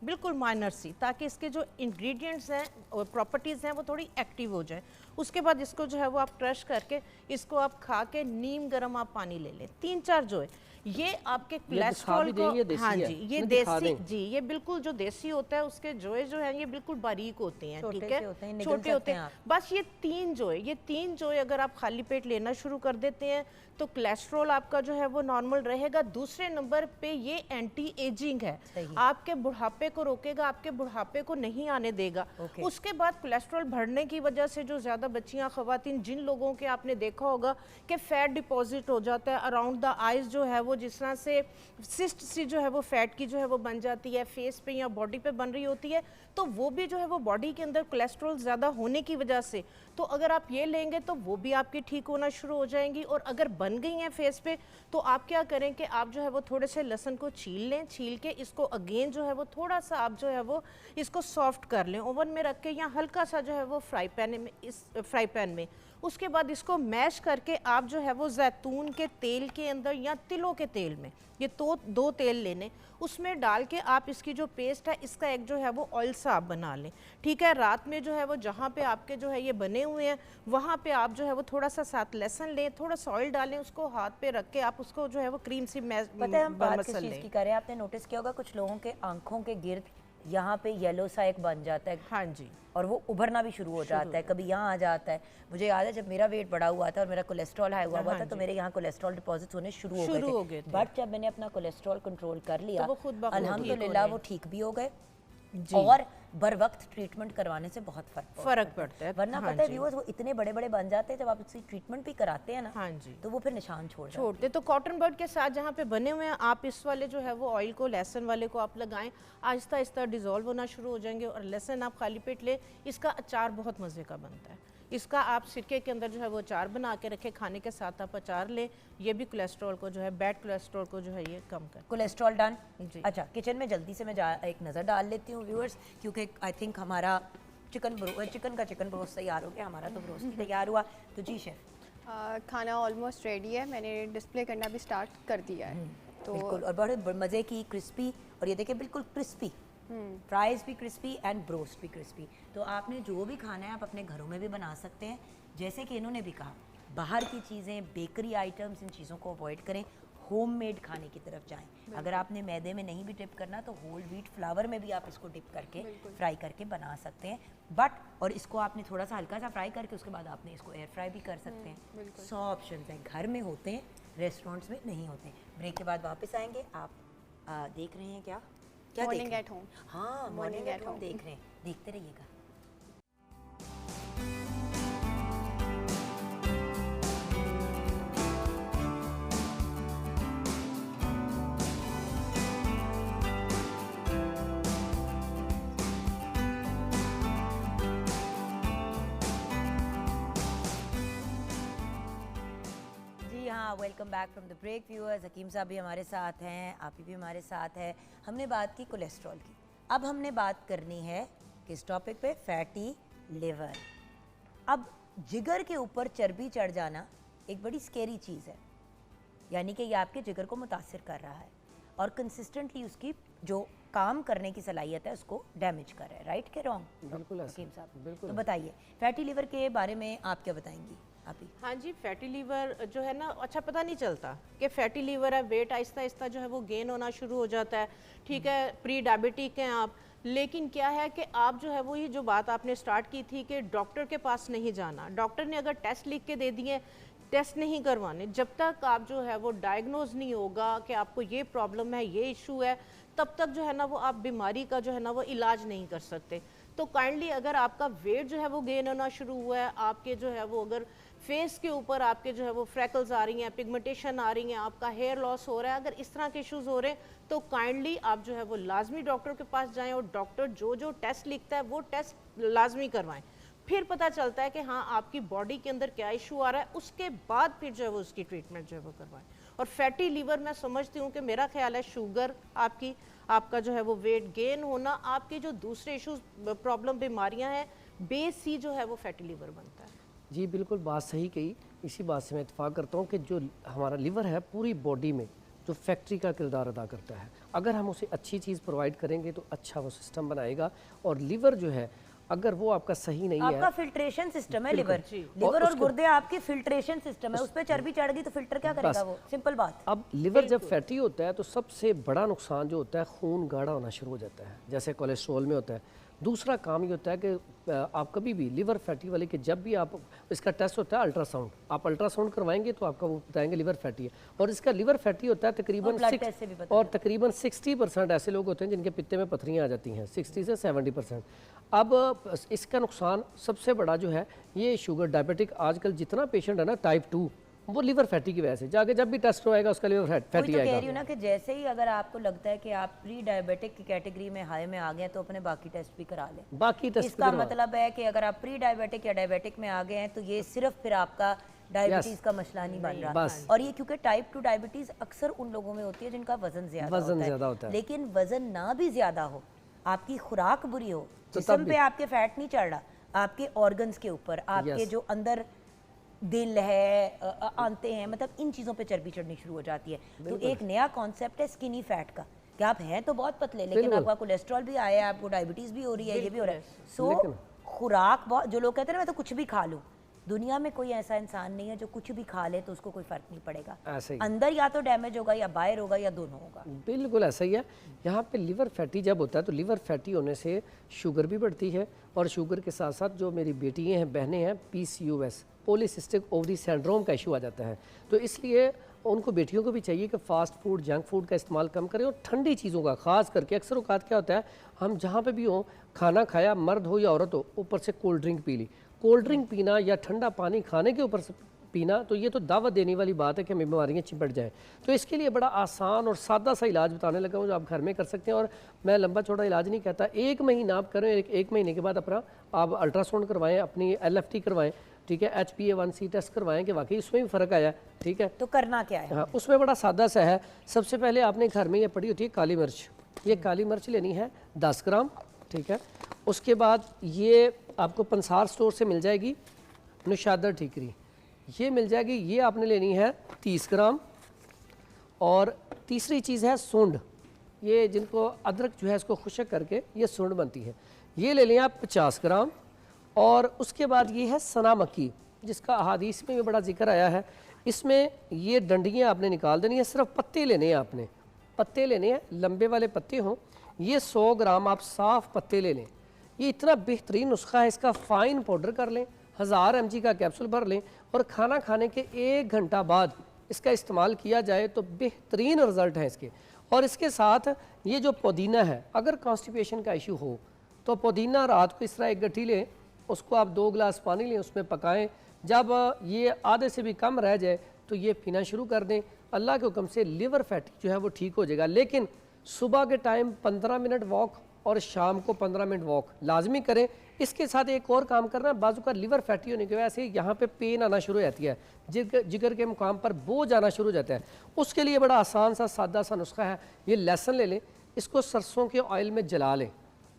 बिल्कुल माइनर सी, ताकि इसके जो इंग्रेडिएंट्स हैं और प्रॉपर्टीज़ हैं वो थोड़ी एक्टिव हो जाए। उसके बाद इसको जो है वो आप क्रश करके इसको आप खा के नीम गर्म आप पानी ले लें, 3-4 जो है। ये आपके कोलेस्ट्रॉल को, हाँ जी, ये देसी जी, ये बिल्कुल जो देसी होता है उसके जोए जो है ये बिल्कुल बारीक होते हैं, ठीक है, छोटे होते हैं। बस ये 3 जोए अगर आप खाली पेट लेना शुरू कर देते हैं तो कोलेस्ट्रॉल आपका जो है वो नॉर्मल रहेगा। दूसरे नंबर पे ये एंटी एजिंग है, आपके बुढ़ापे को रोकेगा, आपके बुढ़ापे को नहीं आने देगा। उसके बाद कोलेस्ट्रॉल बढ़ने की वजह से जो ज़्यादा बच्चियां, खवातीन, जिन लोगों के आपने देखा होगा कि फैट डिपॉजिट हो जाता है अराउंड द आइज जो है वो, जिस तरह से सिस्ट सी जो है वो फैट की जो है वो बन जाती है, फेस पे या बॉडी पे बन रही होती है, तो वो भी जो है वो बॉडी के अंदर कोलेस्ट्रॉल ज़्यादा होने की वजह से, तो अगर आप ये लेंगे तो वो भी आपकी ठीक होना शुरू हो जाएंगी। और अगर बन गई हैं फेस पे तो आप क्या करें कि आप जो है वो थोड़े से लहसुन को छील लें, छील के इसको अगेन जो है वो थोड़ा सा आप जो है वो इसको सॉफ्ट कर लें ओवन में रख के, या हल्का सा जो है वो फ्राई पैन में उसके बाद इसको मैश करके आप जो है वो जैतून के तेल के अंदर या तिलों के तेल में, ये तो 2 तेल लेने, उसमें डाल के आप इसकी जो पेस्ट है इसका एक जो है वो ऑयल सा आप बना लें, ठीक है। रात में जो है वो जहाँ पे आपके जो है ये बने हुए हैं वहाँ पे आप जो है वो थोड़ा सा साथ लहसुन लें, थोड़ा सा ऑयल डालें, उसको हाथ पे रख के आप उसको जो है वो क्रीम सी पता है हम बात किस चीज़ की कर रहे हैं, आपने नोटिस किया होगा कुछ लोगों के आंखों के गिर्द यहाँ पे येलो सा एक बन जाता है, हाँ जी, और वो उभरना भी शुरू हो जाता है, कभी यहाँ आ जाता है। मुझे याद है जब मेरा वेट बढ़ा हुआ था और मेरा कोलेस्ट्रॉल हाई हुआ था तो मेरे यहाँ कोलेस्ट्रॉल डिपॉजिट्स होने शुरू हो गए थे। बट जब मैंने अपना कोलेस्ट्रॉल कंट्रोल कर लिया तो अल्हम्दुलिल्लाह वो ठीक भी हो गए, और बर वक्त ट्रीटमेंट करवाने से बहुत फर्क पड़ता है। वरना पता है व्यूअर्स वो इतने बड़े बड़े बन जाते हैं जब आप इसकी ट्रीटमेंट भी कराते हैं ना, हाँ जी, तो वो फिर निशान छोड़ते। तो कॉटन बड के साथ जहाँ पे बने हुए हैं आप इस वाले जो है वो ऑयल को, लहसुन वाले को आप लगाएं, आहिस्ता आहिस्ता डिजोल्व होना शुरू हो जाएंगे। और लहसुन आप खाली पेट ले, इसका अचार बहुत मज़े का बनता है, इसका आप सिरके के अंदर जो है वो अचार बना के रखें, खाने के साथ आप अचार लें, ये भी कोलेस्ट्रॉल को जो है, बैड कोलेस्ट्रॉल को जो है ये कम कर। कोलेस्ट्रॉल डन जी। अच्छा, किचन में जल्दी से मैं एक नज़र डाल लेती हूँ व्यूअर्स, क्योंकि आई थिंक हमारा चिकन ब्रोस्ट तैयार हो गया, हमारा तो ब्रोस्ट ही तैयार हुआ। तो जी शेफ, खाना ऑलमोस्ट रेडी है, मैंने डिस्प्ले करना भी स्टार्ट कर दिया है। तो बिल्कुल, और बड़े मज़े की क्रिस्पी, और ये देखिए बिल्कुल क्रिस्पी, फ्राइज़ भी क्रिस्पी एंड ब्रोस्ट भी क्रिस्पी। तो आपने जो भी खाना है आप अपने घरों में भी बना सकते हैं। जैसे कि इन्होंने भी कहा, बाहर की चीज़ें, बेकरी आइटम्स, इन चीज़ों को अवॉइड करें, होममेड खाने की तरफ जाएं। अगर आपने मैदे में नहीं भी डिप करना तो होल व्हीट फ्लावर में भी आप इसको डिप करके फ्राई करके बना सकते हैं। बट और इसको आपने थोड़ा सा हल्का सा फ्राई करके उसके बाद आपने इसको एयर फ्राई भी कर सकते हैं। 100 ऑप्शन हैं, घर में होते हैं, रेस्टोरेंट्स में नहीं होते। ब्रेक के बाद वापस आएंगे। आप देख रहे हैं क्या मॉर्निंग एट होम। हाँ, मॉर्निंग एट होम देख रहे हैं, देखते रहिएगा। Welcome back from the break viewers. हकीम साहब भी हमारे साथ हैं, आप भी हमारे साथ है। हमने बात की कोलेस्ट्रॉल की, अब हमने बात करनी है किस टॉपिक पे, फैटी लिवर। अब जिगर के ऊपर चर्बी चढ़ जाना एक बड़ी स्केरी चीज़ है, यानी कि ये आपके जिगर को मुतासिर कर रहा है और कंसिस्टेंटली उसकी जो काम करने की सलाहियत है उसको डैमेज कर रहा है। राइट के रॉन्ग? बिल्कुल हकीम साहब, बिल्कुल। तो बताइए फैटी लिवर के बारे में आप क्या बताएंगी? आप ही। हाँ जी, फैटी लीवर जो है ना, अच्छा पता नहीं चलता कि फैटी लीवर है, वेट आहिस्ता आहिस्ता जो है वो गेन होना शुरू हो जाता है, ठीक है, प्री डायबिटिक हैं आप, लेकिन क्या है कि आप जो है वो ये जो बात आपने स्टार्ट की थी कि डॉक्टर के पास नहीं जाना, डॉक्टर ने अगर टेस्ट लिख के दे दिए, टेस्ट नहीं करवाने, जब तक आप जो है वो डायग्नोज नहीं होगा कि आपको ये प्रॉब्लम है, ये इशू है, तब तक जो है ना वो आप बीमारी का जो है ना वो इलाज नहीं कर सकते। तो काइंडली अगर आपका वेट जो है वो गेन होना शुरू हुआ है, आपके जो है वो अगर फेस के ऊपर आपके जो है वो फ्रैकल्स आ रही हैं, पिगमेंटेशन आ रही हैं, आपका हेयर लॉस हो रहा है, अगर इस तरह के इश्यूज हो रहे हैं तो काइंडली आप जो है वो लाजमी डॉक्टर के पास जाएं और डॉक्टर जो जो टेस्ट लिखता है वो टेस्ट लाजमी करवाएं। फिर पता चलता है कि हाँ आपकी बॉडी के अंदर क्या इशू आ रहा है, उसके बाद फिर जो है वो उसकी ट्रीटमेंट जो है वो करवाएं। और फैटी लीवर मैं समझती हूँ कि मेरा ख्याल है शुगर आपका जो है वो वेट गेन होना, आपके जो दूसरे इश्यूज प्रॉब्लम बीमारियाँ हैं, बेस ही जो है वो फैटी लीवर बनता है। जी बिल्कुल, बात सही कही। इसी बात से मैं इत्तेफाक करता हूँ कि जो हमारा लिवर है पूरी बॉडी में जो फैक्ट्री का किरदार अदा करता है, अगर हम उसे अच्छी चीज़ प्रोवाइड करेंगे तो अच्छा वो सिस्टम बनाएगा। और लिवर जो है अगर वो आपका सही नहीं आपका है, फिल्ट्रेशन सिस्टम है लिवर और गुर्दे आपके फिल्ट्रेशन सिस्टम है, उस पर चर्बी चढ़ गई तो फिल्टर क्या करेगा वो, सिंपल बात। अब लिवर जब फैटी होता है तो सबसे बड़ा नुकसान जो होता है, खून गाढ़ा होना शुरू हो जाता है, जैसे कोलेस्ट्रॉल में होता है। दूसरा काम ये होता है कि आप कभी भी लिवर फैटी वाले के, जब भी आप, इसका टेस्ट होता है अल्ट्रासाउंड, आप अल्ट्रासाउंड करवाएंगे तो आपका वो बताएंगे लिवर फैटी है। और इसका लिवर फैटी होता है तकरीबन तकरीबन 60% ऐसे लोग होते हैं जिनके पित्ते में पथरियाँ आ जाती हैं, 60 से 70%। अब इसका नुकसान सबसे बड़ा जो है ये शुगर, डायबिटिक, आजकल जितना पेशेंट है ना टाइप 2, वो लिवर फैटी की वजह से जाके जब भी टेस्ट होएगा उसका लिवर फैटी आएगा। कह रही हूँ ना कि जैसे ही अगर आपको लगता है कि आप प्री डायबिटिक की कैटेगरी में हाई में आ गए हैं तो अपने बाकी टेस्ट भी करा लें। बाकी टेस्ट इसका मतलब है कि अगर आप प्री डायबिटिक या डायबिटिक में आ गए हैं तो ये सिर्फ फिर आपका डायबिटीज का मसला नहीं बन रहा। और ये क्योंकि टाइप 2 डायबिटीज अक्सर उन लोगों में होती है जिनका वजन ज्यादा होता है, लेकिन वजन ना भी ज्यादा हो, आपकी खुराक बुरी हो, जिस्म पे आपके फैट नहीं चढ़ रहा, आपके ऑर्गन्स के ऊपर, आपके जो अंदर दिल है, आंते हैं, मतलब इन चीज़ों पे चर्बी चढ़नी शुरू हो जाती है। तो एक नया कॉन्सेप्ट है स्किनी फैट का, कि आप हैं तो बहुत पतले लेकिन आपका कोलेस्ट्रॉल भी आया है, आपको डायबिटीज़ भी हो रही है, ये भी हो रहा है। सो खुराक बहुत, जो लोग कहते हैं ना मैं तो कुछ भी खा लूँ, दुनिया में कोई ऐसा इंसान नहीं है जो कुछ भी खा ले तो उसको कोई फर्क नहीं पड़ेगा, अंदर या तो डैमेज होगा या बाहर होगा या दोनों होगा। बिल्कुल ऐसा ही है। यहाँ पे लिवर फैटी जब होता है तो लिवर फैटी होने से शुगर भी बढ़ती है, और शुगर के साथ साथ जो मेरी बेटियाँ हैं, बहनें हैं, PCOS, पॉलीसिस्टिक ओवरी सिंड्रोम का इशू आ जाता है। तो इसलिए उनको, बेटियों को भी चाहिए कि फ़ास्ट फूड, जंक फूड का इस्तेमाल कम करें, और ठंडी चीज़ों का खास करके। अक्सर औकात क्या होता है, हम जहाँ पे भी हों, खाना खाया, मर्द हो या औरत हो, ऊपर से कोल्ड ड्रिंक पी ली। कोल्ड ड्रिंक पीना या ठंडा पानी खाने के ऊपर से पीना, तो ये तो दावत देने वाली बात है कि हमें बीमारियाँ चिपट जाएँ। तो इसके लिए बड़ा आसान और सादा सा इलाज बताने लगा हूँ जो आप घर में कर सकते हैं। और मैं लंबा चौड़ा इलाज नहीं कहता, 1 महीना आप करें, एक महीने के बाद अपना आप अल्ट्रासाउंड करवाएं, अपनी LFT करवाएं, ठीक है, HbA1c टेस्ट करवाएं कि वाकई उसमें भी फ़र्क आया, ठीक है। तो करना क्या है? हाँ, उसमें बड़ा सादा सा है। सबसे पहले आपने घर में ये पड़ी होती है काली मिर्च, ये काली मिर्च लेनी है 10 ग्राम, ठीक है। उसके बाद ये आपको पंसार स्टोर से मिल जाएगी नुशादर ठीकरी, ये मिल जाएगी, ये आपने लेनी है 30 ग्राम। और तीसरी चीज़ है सूंड, ये जिनको अदरक जो है इसको खुशक करके ये सूंड बनती है, ये ले लें आप 50 ग्राम। और उसके बाद ये है सना मक्की, जिसका अहादीस में भी बड़ा जिक्र आया है। इसमें ये डंडियाँ आपने निकाल देनी है, सिर्फ पत्ते लेने हैं आपने, पत्ते लेने हैं, लंबे वाले पत्ते हों। ये 100 ग्राम आप साफ़ पत्ते ले लें। ये इतना बेहतरीन नुस्खा है, इसका फ़ाइन पाउडर कर लें, 1000 mg का कैप्सूल भर लें, और खाना खाने के 1 घंटा बाद इसका इस्तेमाल किया जाए तो बेहतरीन रिज़ल्ट हैं इसके। और इसके साथ ये जो पुदीना है, अगर कॉन्स्टिपेशन का इशू हो तो पुदीना रात को इस तरह एक गट्ठी लें, उसको आप 2 गिलास पानी लें, उसमें पकाएं, जब ये आधे से भी कम रह जाए तो ये पीना शुरू कर दें। अल्लाह के हुक्म से लिवर फैटी जो है वो ठीक हो जाएगा। लेकिन सुबह के टाइम 15 मिनट वॉक और शाम को 15 मिनट वॉक लाजमी करें। इसके साथ एक और काम करना, बाजू का लिवर फैटी होने की वजह से यहाँ पे पेन आना शुरू हो जाती है, जिगर के मुकाम पर बोझ आना शुरू हो जाता है। उसके लिए बड़ा आसान सा सादा सा नुस्खा है, ये लहसुन ले लें, इसको सरसों के ऑयल में जला लें।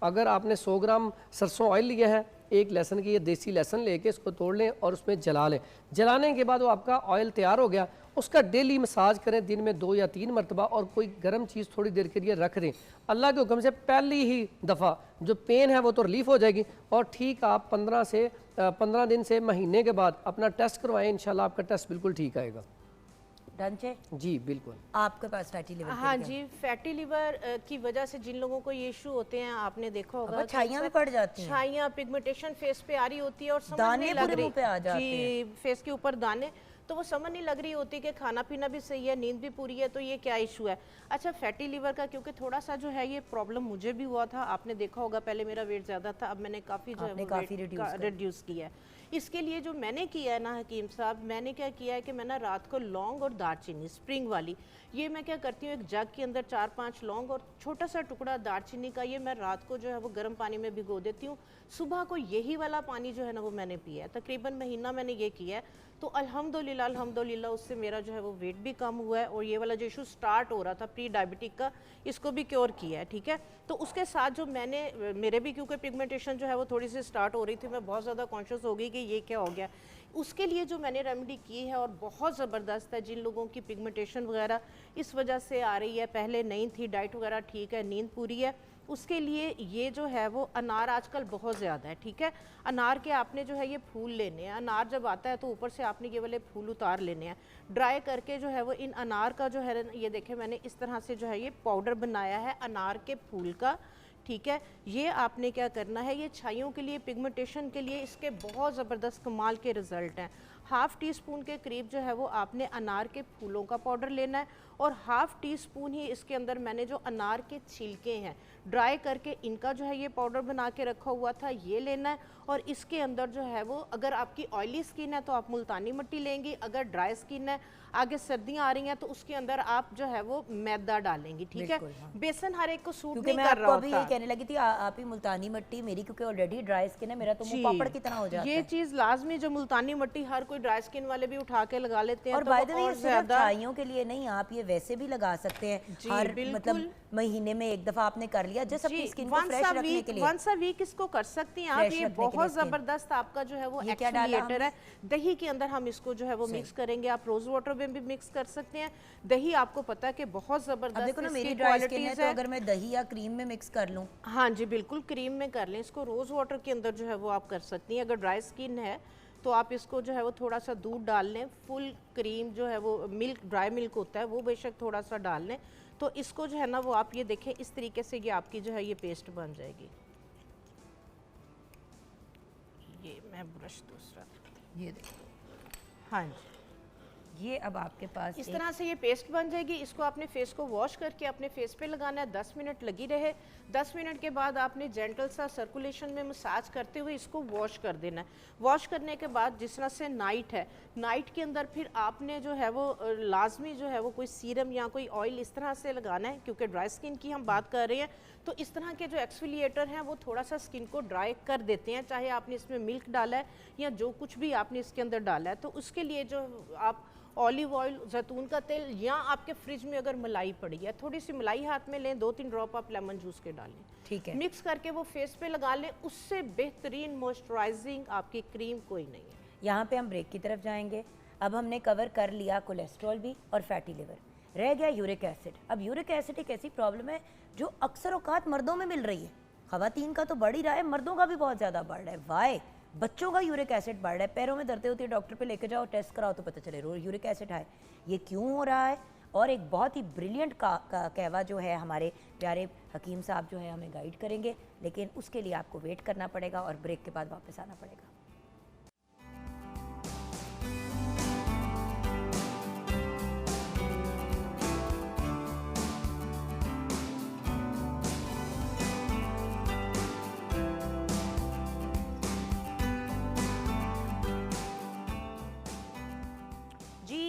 अगर आपने 100 ग्राम सरसों ऑयल लिया है, एक लहसुन की, ये देसी लहसुन लेके इसको तोड़ लें और उसमें जला लें। जलाने के बाद वो आपका ऑयल तैयार हो गया। उसका डेली मसाज करें, दिन में 2 या 3 मरतबा, और कोई गर्म चीज़ थोड़ी देर के लिए रख दें। अल्लाह के हुक्म से पहली ही दफ़ा जो पेन है वो तो रिलीफ हो जाएगी। और ठीक आप 15 दिन से महीने के बाद अपना टेस्ट करवाएं, इंशाल्लाह आपका टेस्ट बिल्कुल ठीक आएगा। डंचे जी बिल्कुल। आपके पास फैटी लिवर? हाँ जी, फैटी लिवर की वजह से जिन लोगों को ये इशू होते हैं, आपने देखा होगा छाइयाँ भी पड़ जाती हैं, छाइयाँ, पिगमेंटेशन फेस पे आ रही होती है, और दाने पूरे मुंह पे आ जाते हैं, फेस के ऊपर दाने, तो वो समझ नहीं लग रही होती कि खाना पीना भी सही है, नींद भी पूरी है, तो ये क्या इशू है। अच्छा, फैटी लीवर का क्योंकि थोड़ा सा जो है ये प्रॉब्लम मुझे भी हुआ था, आपने देखा होगा, पहले मेरा वेट ज़्यादा था, अब मैंने काफ़ी जो है रिड्यूस किया है। इसके लिए जो मैंने किया है ना हकीम साहब, मैंने क्या किया है कि मैं ना रात को लौंग और दालचीनी स्प्रिंग वाली, ये मैं क्या करती हूँ, एक जग के अंदर 4-5 लौंग और छोटा सा टुकड़ा दालचीनी का, ये मैं रात को जो है वो गर्म पानी में भिगो देती हूँ। सुबह को यही वाला पानी जो है ना वो मैंने पिया है, तकरीबन महीना मैंने ये किया है। तो अल्हम्दुलिल्लाह उससे मेरा जो है वो वेट भी कम हुआ है, और ये वाला जो इशू स्टार्ट हो रहा था प्री डायबिटिक का, इसको भी क्योर किया है। ठीक है, तो उसके साथ जो मेरे भी क्योंकि पिगमेंटेशन जो है वो थोड़ी सी स्टार्ट हो रही थी, मैं बहुत ज़्यादा कॉन्शियस हो गई कि ये क्या हो गया। उसके लिए जो मैंने रेमेडी की है और बहुत ज़बरदस्त है, जिन लोगों की पिगमेंटेशन वगैरह इस वजह से आ रही है, पहले नहीं थी, डाइट वगैरह ठीक है, नींद पूरी है, उसके लिए ये जो है वो अनार आजकल बहुत ज़्यादा है, ठीक है। अनार के आपने जो है ये फूल लेने हैं, अनार जब आता है तो ऊपर से आपने ये वाले फूल उतार लेने हैं, ड्राई करके जो है वो इन अनार का जो है ये देखें मैंने इस तरह से जो है ये पाउडर बनाया है अनार के फूल का, ठीक है। ये आपने क्या करना है, ये छाइयों के लिए, पिगमेंटेशन के लिए इसके बहुत ज़बरदस्त कमाल के रिज़ल्ट हैं। हाफ़ टी स्पून के करीब जो है वो आपने अनार के फूलों का पाउडर लेना है और हाफ़ टी स्पून ही इसके अंदर मैंने जो अनार के छिलके हैं ड्राई करके इनका जो है ये पाउडर बना के रखा हुआ था ये लेना है। और इसके अंदर जो है वो अगर आपकी ऑयली स्किन है तो आप मुल्तानी मिट्टी लेंगी, अगर ड्राई स्किन है, आगे सर्दियाँ आ रही हैं तो उसके अंदर आप जो है वो मैदा डालेंगी, ठीक है। हाँ। बेसन हर एक को सूट क्योंकि नहीं मैं कर आपको रहा अभी होता। ये कहने लगी थी आप ही मुल्तानी मिट्टी, मेरी क्योंकि ऑलरेडी ड्राई स्किन है, मेरा तो मुंह पापड़ की तरह हो जाता ये है। चीज लाजमी, जो मुल्तानी मिट्टी हर कोई ड्राई स्किन वाले भी उठा के लगा लेते हैं। और बाय द वे ये सिर्फ छाइयों के लिए नहीं, आप ये वैसे भी लगा सकते हैं हर मतलब महीने में एक दफा आपने कर लिया, जस्ट अपनी स्किन को फ्रेश रखने के लिए। वंस अ वीक इसको कर सकती हैं आप। ये बहुत जबरदस्त आपका जो है वो एक्सफोलिएटर है। दही के अंदर हम इसको जो है वो मिक्स करेंगे, आप रोज वाटर में भी मिक्स कर सकते हैं। दही आपको पता है कि बहुत जबरदस्त, देखो ना मेरी ड्राई स्किन है तो अगर मैं दही या क्रीम में मिक्स कर लूं, हाँ जी बिल्कुल क्रीम में कर लें इसको, रोज वाटर के अंदर जो है वो आप कर सकती हैं। अगर ड्राई स्किन है तो आप इसको जो है वो थोड़ा सा दूध डाल लें, फुल क्रीम जो है वो मिल्क, ड्राई मिल्क होता है वो बेशक थोड़ा सा डाल लें। तो इसको जो है ना वो आप ये देखें इस तरीके से ये आपकी जो है ये पेस्ट बन जाएगी। ये मैं ब्रश दूसरा, ये देखो, हाँ जी ये अब आपके पास इस तरह से ये पेस्ट बन जाएगी। इसको आपने फेस को वॉश करके अपने फेस पे लगाना है, 10 मिनट लगी रहे। 10 मिनट के बाद आपने जेंटल सा सर्कुलेशन में मसाज करते हुए इसको वॉश कर देना है। वॉश करने के बाद जिस तरह से नाइट है, नाइट के अंदर फिर आपने जो है वो लाजमी जो है वो कोई सीरम या कोई ऑयल इस तरह से लगाना है, क्योंकि ड्राई स्किन की हम बात कर रहे हैं। तो इस तरह के जो एक्सफोलिएटर हैं वो थोड़ा सा स्किन को ड्राई कर देते हैं, चाहे आपने इसमें मिल्क डाला है या जो कुछ भी आपने इसके अंदर डाला है। तो उसके लिए जो आप ऑलिव ऑयल, जैतून का तेल, या आपके फ्रिज में अगर मलाई पड़ी है थोड़ी सी मलाई हाथ में लें, 2-3 ड्रॉप आप लेमन जूस के डालें, ठीक है, मिक्स करके वो फेस पे लगा लें। उससे बेहतरीन मॉइस्चराइजिंग आपकी क्रीम कोई नहीं है। यहाँ पे हम ब्रेक की तरफ जाएंगे। अब हमने कवर कर लिया कोलेस्ट्रॉल भी और फैटी लिवर, रह गया यूरिक एसिड। अब यूरिक एसिड एक ऐसी प्रॉब्लम है जो अक्सर औकात मर्दों में मिल रही है, खवातीन का तो बढ़ ही रहा है, मर्दों का भी बहुत ज़्यादा बढ़ रहा है। वाई? बच्चों का यूरिक एसिड बढ़ रहा है, पैरों में दर्द होती है, डॉक्टर पे लेके जाओ, टेस्ट कराओ तो पता चले यूरिक एसिड है। ये क्यों हो रहा है? और एक बहुत ही ब्रिलियंट कहवा जो है हमारे प्यारे हकीम साहब जो है हमें गाइड करेंगे, लेकिन उसके लिए आपको वेट करना पड़ेगा और ब्रेक के बाद वापस आना पड़ेगा।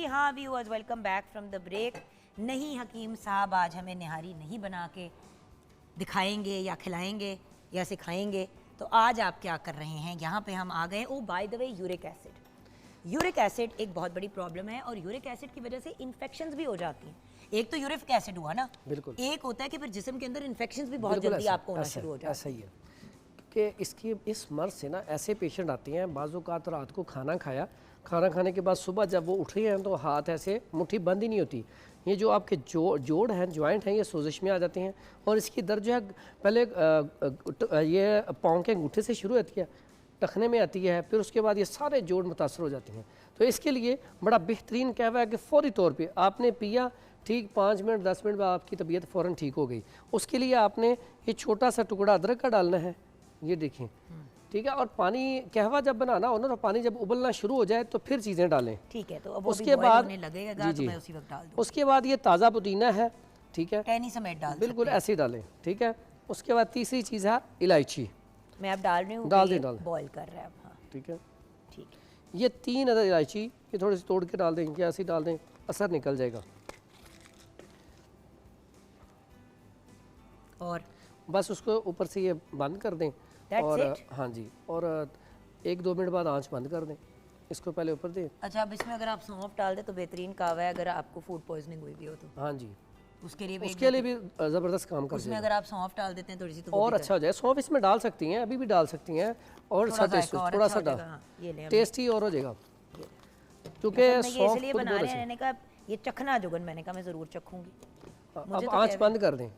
हाँ viewers, welcome back from the break. नहीं हकीम साहब आज हमें निहारी नहीं बना के दिखाएंगे या खिलाएंगे या सिखाएंगे, तो आज आप क्या कर रहे हैं? यहाँ पे हम आ गए। Oh by the way, uric acid. Uric acid एक बहुत बड़ी प्रॉब्लम है और यूरिक एसिड की वजह से इन्फेक्शंस भी हो जाती हैं। एक तो यूरिक एसिड हुआ ना, बिल्कुल, एक होता है कि फिर जिस्म के अंदर इन्फेक्शंस भी बहुत जल्दी आपको होना शुरू हो जाते हैं। ऐसा ही है कि इसकी इस मर्ज से ना ऐसे पेशेंट आते हैं, बाज़-औक़ात रात को खाना खाया, खाना खाने के बाद सुबह जब वो उठे हैं तो हाथ ऐसे मुट्ठी बंद ही नहीं होती। ये जो आपके जोड़ हैं, जॉइंट हैं, ये सोजिश में आ जाते हैं और इसकी दर्द जो है पहले ये पाँव के अंगूठे से शुरू होती है, टखने में आती है, फिर उसके बाद ये सारे जोड़ मुतासर हो जाते हैं। तो इसके लिए बड़ा बेहतरीन कहवा है कि फ़ौरी तौर पर आपने पिया, ठीक 5 मिनट 10 मिनट बाद आपकी तबीयत फ़ौरन ठीक हो गई। उसके लिए आपने ये छोटा सा टुकड़ा अदरक का डालना है, ये देखें, ठीक है। और पानी कहवा जब बनाना हो ना तो पानी जब उबलना शुरू हो जाए तो फिर चीज़ें डालें, ठीक है। तो अब उसके बाद लगेगा तो मैं उसी वक्त डाल दूँ। उसके बाद ये ताज़ा पुदीना है, ठीक है, टहनी समेत डाल, बिल्कुल ऐसे ही डालें, ठीक है। उसके बाद तीसरी चीज़ है इलायची, मैं अब डाल रही हूँ, डाल दें, बॉईल कर रहा है अब, हाँ ठीक है। ठीक है, ये 3 अदर इलायची ये थोड़ी सी तोड़ के डाल दें, ऐसे ही डाल दें, असर निकल जाएगा। और बस उसको ऊपर से ये बंद कर दें और हाँ जी, और 1-2 मिनट बाद आंच बंद कर दें, इसको पहले ऊपर दें। अच्छा, अब इसमें अगर आप सौंफ डाल दें तो बेहतरीन कहवा है, अगर आपको फूड पॉइजनिंग हुई भी हो तो हाँ जी, उसके लिए भी ज़बरदस्त काम कर उसमें अगर आप सौंफ डाल देते हैं थोड़ी सी तो और अच्छा हो जाए। सौंफ इसमें डाल सकती हैं, अभी भी डाल सकती हैं, और थोड़ा सा डाल, टेस्टी और हो जाएगा, क्योंकि सौंफ इसलिए बना रहे हैं। मैंने कहा ये चखना जुगन, मैंने कहा मैं ज़रूर चखूँगी। अब आँच बंद कर दें,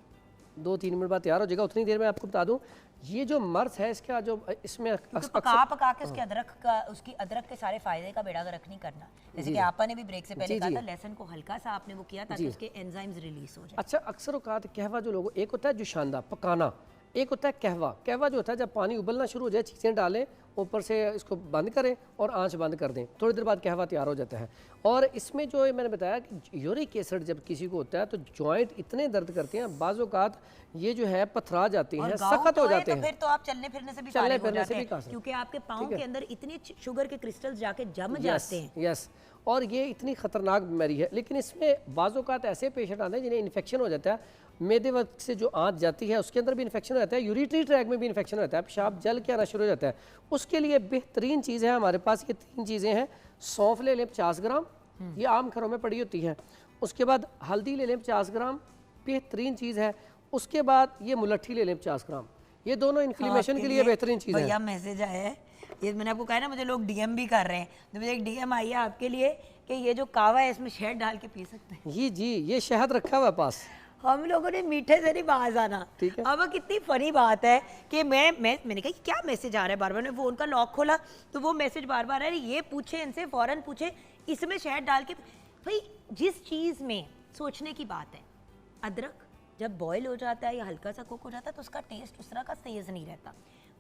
2-3 मिनट बाद तैयार हो जाएगा। उतनी देर में आपको बता दूं ये जो मर्स है इसका जो इसमें पका पका के उसके अदरक का उसकी अदरक के सारे फायदे का बेड़ा गर्क नहीं करना। जैसे कि आपा ने भी ब्रेक से पहले कहा था लहसुन को हल्का सा आपने वो किया ताकि उसके एंजाइम्स रिलीज हो जाए। अच्छा, अक्सर औकात कहवा जो लोगों, एक होता है जुशांदा पकाना, एक होता है कहवा। कहवा जो होता है जब पानी उबलना शुरू हो जाए चीज़ें डालें, ऊपर से इसको बंद करें और आंच बंद कर दें, थोड़ी देर बाद कहवा तैयार हो जाता है। और इसमें जो मैंने बताया कि यूरिक एसिड जब किसी को होता है तो जॉइंट इतने दर्द करते हैं, बाज़ औक़ात ये जो है पथरा जाते हैं, सख्त हो जाते हैं। फिर तो आप चलने फिरने से भी फारिग हो जाते हैं क्योंकि आपके पाँव के अंदर इतने शुगर के क्रिस्टल्स जाके जम जाते हैं। यस, और ये इतनी ख़तरनाक बीमारी है। लेकिन इसमें बाज़ औक़ात ऐसे पेशेंट आते हैं जिन्हें इन्फेक्शन हो जाता है, मैदे वक्त से जो आंच जाती है उसके अंदर भी इन्फेक्शन हो जाता है, यूरिटरी ट्रैक में भी इन्फेक्शन हो जाता है, पेशाब जल के आना शुरू हो जाता है। उसके लिए बेहतरीन चीज़ है हमारे पास, ये 3 चीज़ें हैं। सौंफ ले लें 50 ग्राम, ये आम घरों में पड़ी होती है। उसके बाद हल्दी ले लें 50 ग्राम, बेहतरीन चीज़ है। उसके बाद ये मुलट्ठी ले लें 50 ग्राम, ये दोनों इन्फ्लेमेशन के लिए बेहतरीन चीज़ है। भैया मैसेज आया है, ये मैंने आपको कहा ना मुझे लोग डीएम भी कर रहे हैं, तो मुझे एक डीएम आई है आपके लिए कि ये जो कावा है इसमें शहद डाल के पी सकते हैं। जी, ये शहद रखा हुआ है पास। हम लोगों ने मीठे से नहीं बाज आना। ठीक है। अब कितनी फनी बात है कि मैंने कहा क्या मैसेज आ रहा है बार बार, मैंने फोन का लॉक खोला तो वो मैसेज बार बार आ रहा है, ये पूछे इनसे फौरन पूछे इसमें शहद डाल के। भाई जिस चीज़ में सोचने की बात है, अदरक जब बॉयल हो जाता है या हल्का सा कुक हो जाता है तो उसका टेस्ट उस तरह का तेज़ नहीं रहता।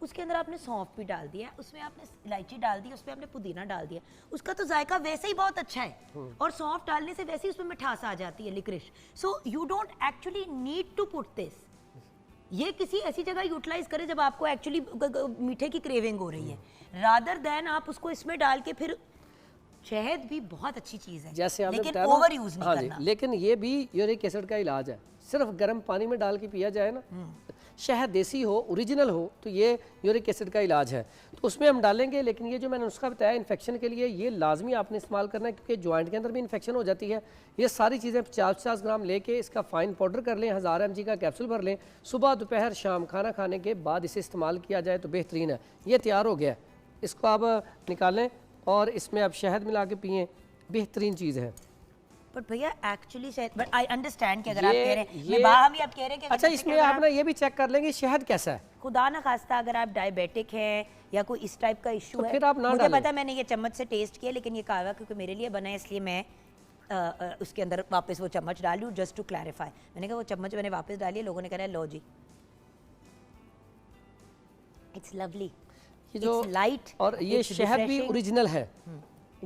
उसके अंदर आपने सौंफ भी डाल दिया, उसमें आपने इलायची डाल दी, उसमें आपने पुदीना डाल दिया, उसका तो जायका वैसे ही बहुत अच्छा है और सौंफ डालने से वैसे ही उसमें मिठास आ जाती है, liquorice. So you don't actually need to put this. ये किसी ऐसी जगह यूटिलाइज करें जब आपको एक्चुअली मीठे की क्रेविंग हो रही है, रादर देन आप उसको इसमें डाल के फिर शहद भी बहुत अच्छी चीज़ है जैसे आपने लेकिन बताया ओवर यूज नहीं करना। लेकिन ये भी यूरिक एसिड का इलाज है, सिर्फ गर्म पानी में डाल के पिया जाए ना, शहद देसी हो ओरिजिनल हो तो ये यूरिक एसिड का इलाज है, तो उसमें हम डालेंगे। लेकिन ये जो मैंने नुस्खा बताया इन्फेक्शन के लिए, ये लाजमी आपने इस्तेमाल करना है क्योंकि जॉइंट के अंदर भी इन्फेक्शन हो जाती है। ये सारी चीज़ें 50-50 ग्राम लेके इसका फ़ाइन पाउडर कर लें, 1000 mg का कैप्सूल भर लें, सुबह दोपहर शाम खाना खाने के बाद इसे इस्तेमाल किया जाए तो बेहतरीन है। ये तैयार हो गया, इसको आप निकालें और इसमें आप शहद मिला के पिएँ, बेहतरीन चीज़ है। बट भैया एक्चुअली शायद, बट आई अंडरस्टैंड कि अगर आप कह रहे हैं हम भी आप कह रहे हैं कि अच्छा इसमें आप ना ये भी चेक कर लेंगे शहद कैसा है। खुदा ना खास्ता अगर आप डायबिटिक हैं या कोई इस टाइप का इशू है, फिर आप ना मुझे पता है मैंने ये चम्मच से टेस्ट किया, लेकिन ये कहवा क्योंकि मेरे लिए बना है इसलिए मैं उसके अंदर वापस वो चम्मच डाली हूँ जस्ट टू क्लैरिफाई। मैंने कहा वो चम्मच मैंने वापस डाली है, लोगों ने कहा लो जी इट्स लवली, जो लाइट और ये शहद भी ओरिजिनल है,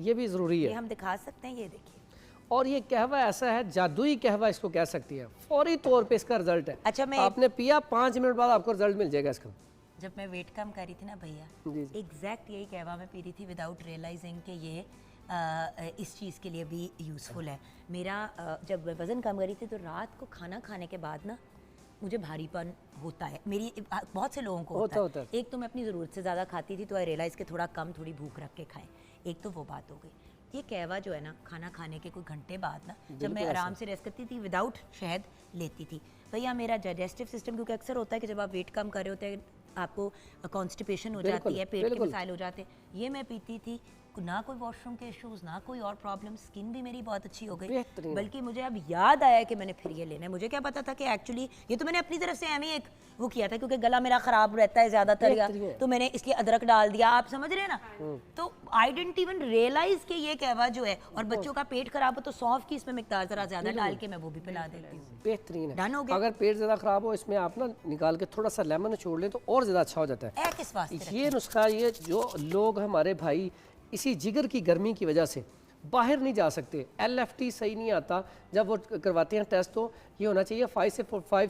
ये भी ज़रूरी है। हम दिखा सकते हैं, ये देखिए। और ये कहवा ऐसा है, जादुई कहवा इसको कह सकती है, फौरी तौर पे इसका रिजल्ट है। अच्छा, मैं आपने पिया 5 मिनट बाद आपको रिजल्ट मिल जाएगा इसका। जब मैं वेट कम कर रही थी ना भैया, एग्जैक्ट यही कहवा मैं पी रही थी विदाउट रियलाइजिंग कि ये इस चीज़ के लिए भी यूज़फुल है। मेरा जब वज़न कम कर रही थी तो रात को खाना खाने के बाद ना मुझे भारीपन होता है, मेरी बहुत से लोगों को होता है। एक तो मैं अपनी ज़रूरत से ज़्यादा खाती थी तो आई रियलाइज़ कि थोड़ा कम, थोड़ी भूख रख के खाएं, एक तो वो बात हो गई। ये कहवा जो है ना, खाना खाने के कोई घंटे बाद ना, जब मैं आराम से रेस्ट करती थी विदाउट शहद लेती थी, भैया मेरा डाइजेस्टिव सिस्टम, क्योंकि अक्सर होता है कि जब आप वेट कम कर रहे होते हैं आपको कॉन्स्टिपेशन हो जाती है, पेट के मसाइल हो जाते हैं, ये मैं पीती थी, ना कोई वॉशरूम के इश्यूज, ना कोई और प्रॉब्लम, स्किन भी मेरी बहुत अच्छी हो गई। बल्कि मुझे अब याद आया कि मैंने फिर ये लेना है। मुझे क्या पता था कि एक्चुअली ये तो मैंने अपनी तरफ से एम ही एक वो किया था क्योंकि गला मेरा ख़राब रहता है ज़्यादातर, या तो मैंने इसलिए अदरक डाल दिया, आप समझ रहे हैं ना। तो आई डेंट इवन रियलाइज कि ये कहवा जो है, और बच्चों का पेट खराब हो तो सौंफ की इसमें मिकदार ज़रा ज़्यादा डाल के मैं वो भी पिला देती हूँ, बेहतरीन है। डन हो गया। अगर पेट ज़्यादा ख़राब हो इसमें आप ना निकाल के थोड़ा सा लेमन छोड़ लें तो और ज़्यादा अच्छा हो जाता है। किस वास्ते ये नुस्खा, ये जो लोग हमारे भाई इसी जिगर की गर्मी की वजह से बाहर नहीं जा सकते, LFT सही नहीं आता, जब वो करवाते हैं टेस्ट तो ये होना चाहिए 5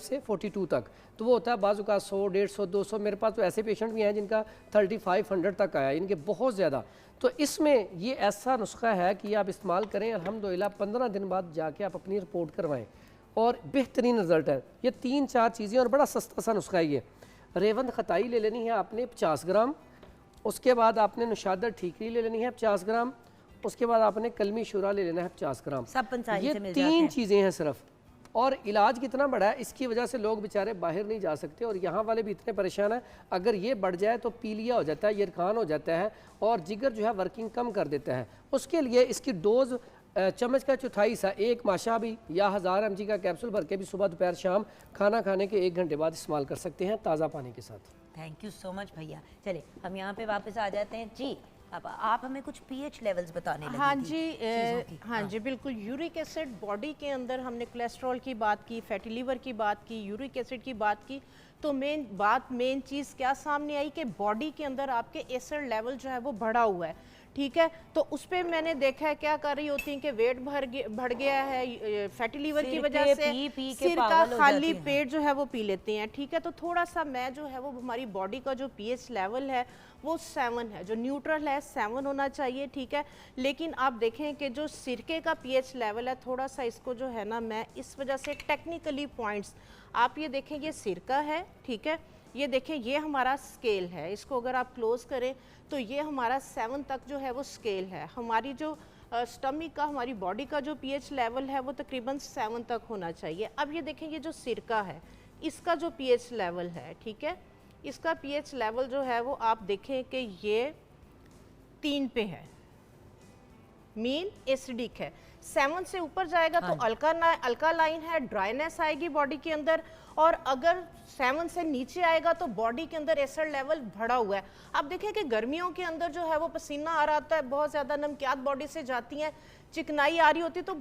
से 42 तक, तो वो होता है बाजू का 100, 150, 200। मेरे पास तो ऐसे पेशेंट भी हैं जिनका 3500 तक आया, इनके बहुत ज़्यादा। तो इसमें ये ऐसा नुस्खा है कि आप इस्तेमाल करें, अल्हम्दुलिल्लाह 15 दिन बाद जाके आप अपनी रिपोर्ट करवाएं और बेहतरीन रिजल्ट है। ये 3-4 चीज़ें और बड़ा सस्ता सा नुस्खा है ये। रेवंद खताई ले लेनी है आपने 50 ग्राम, उसके बाद आपने नुशादर ठीकरी ले लेनी है 50 ग्राम, उसके बाद आपने कलमी शुरा ले लेना है 50 ग्राम। ये 3 चीज़ें हैं सिर्फ। और इलाज कितना बड़ा है, इसकी वजह से लोग बेचारे बाहर नहीं जा सकते और यहाँ वाले भी इतने परेशान हैं। अगर ये बढ़ जाए तो पीलिया हो जाता है, यरखान हो जाता है और जिगर जो है वर्किंग कम कर देता है। उसके लिए इसकी डोज चम्मच का चौथाई हिस्सा एक माशा भी या 1000 mg का कैप्सूल भर के भी सुबह दोपहर शाम खाना खाने के 1 घंटे बाद इस्तेमाल कर सकते हैं ताज़ा पानी के साथ। थैंक यू सो मच भैया। चले हम यहाँ पे वापस आ जाते हैं जी। अब आप हमें कुछ पीएच लेवल्स बताने लगी हाँ थी जी, हाँ जी बिल्कुल। यूरिक एसिड बॉडी के अंदर, हमने कोलेस्ट्रॉल की बात की, फैटी लीवर की बात की, यूरिक एसिड की बात की, तो मेन चीज़ क्या सामने आई कि बॉडी के अंदर आपके एसिड लेवल जो है वो बढ़ा हुआ है, ठीक है। तो उस पर मैंने देखा है क्या कर रही होती हैं कि वेट बढ़ गया है फैटी लीवर की वजह से, सिर का खाली पेट जो है वो पी लेते हैं, ठीक है। तो थोड़ा सा मैं जो है वो हमारी बॉडी का जो पीएच लेवल है वो 7 है, जो न्यूट्रल है 7 होना चाहिए, ठीक है। लेकिन आप देखें कि जो सिरके का पीएच लेवल है थोड़ा सा इसको जो है ना, मैं इस वजह से टेक्निकली पॉइंट्स, आप ये देखें ये सिरका है, ठीक है, ये देखें ये हमारा स्केल है, इसको अगर आप क्लोज करें तो ये हमारा 7 तक जो है वो स्केल है। हमारी जो स्टमक का, हमारी बॉडी का जो पीएच लेवल है वो तकरीबन 7 तक होना चाहिए। अब ये देखें ये जो सिरका है इसका जो पीएच लेवल है, ठीक है, इसका पीएच लेवल जो है वो आप देखें कि ये 3 पे है, मीन एसिडिक है। 7 से ऊपर जाएगा तो अल्कालाइन है, ड्राइनेस आएगी बॉडी के अंदर, और अगर 7 से नीचे आएगा तो बॉडी के अंदर एसिड लेवल बढ़ा हुआ है। आप देखें कि गर्मियों के अंदर जो है वो पसीना आ रहा होता है, बहुत ज़्यादा नमकियात बॉडी से जाती हैं, चिकनाई आ रही होती है, तो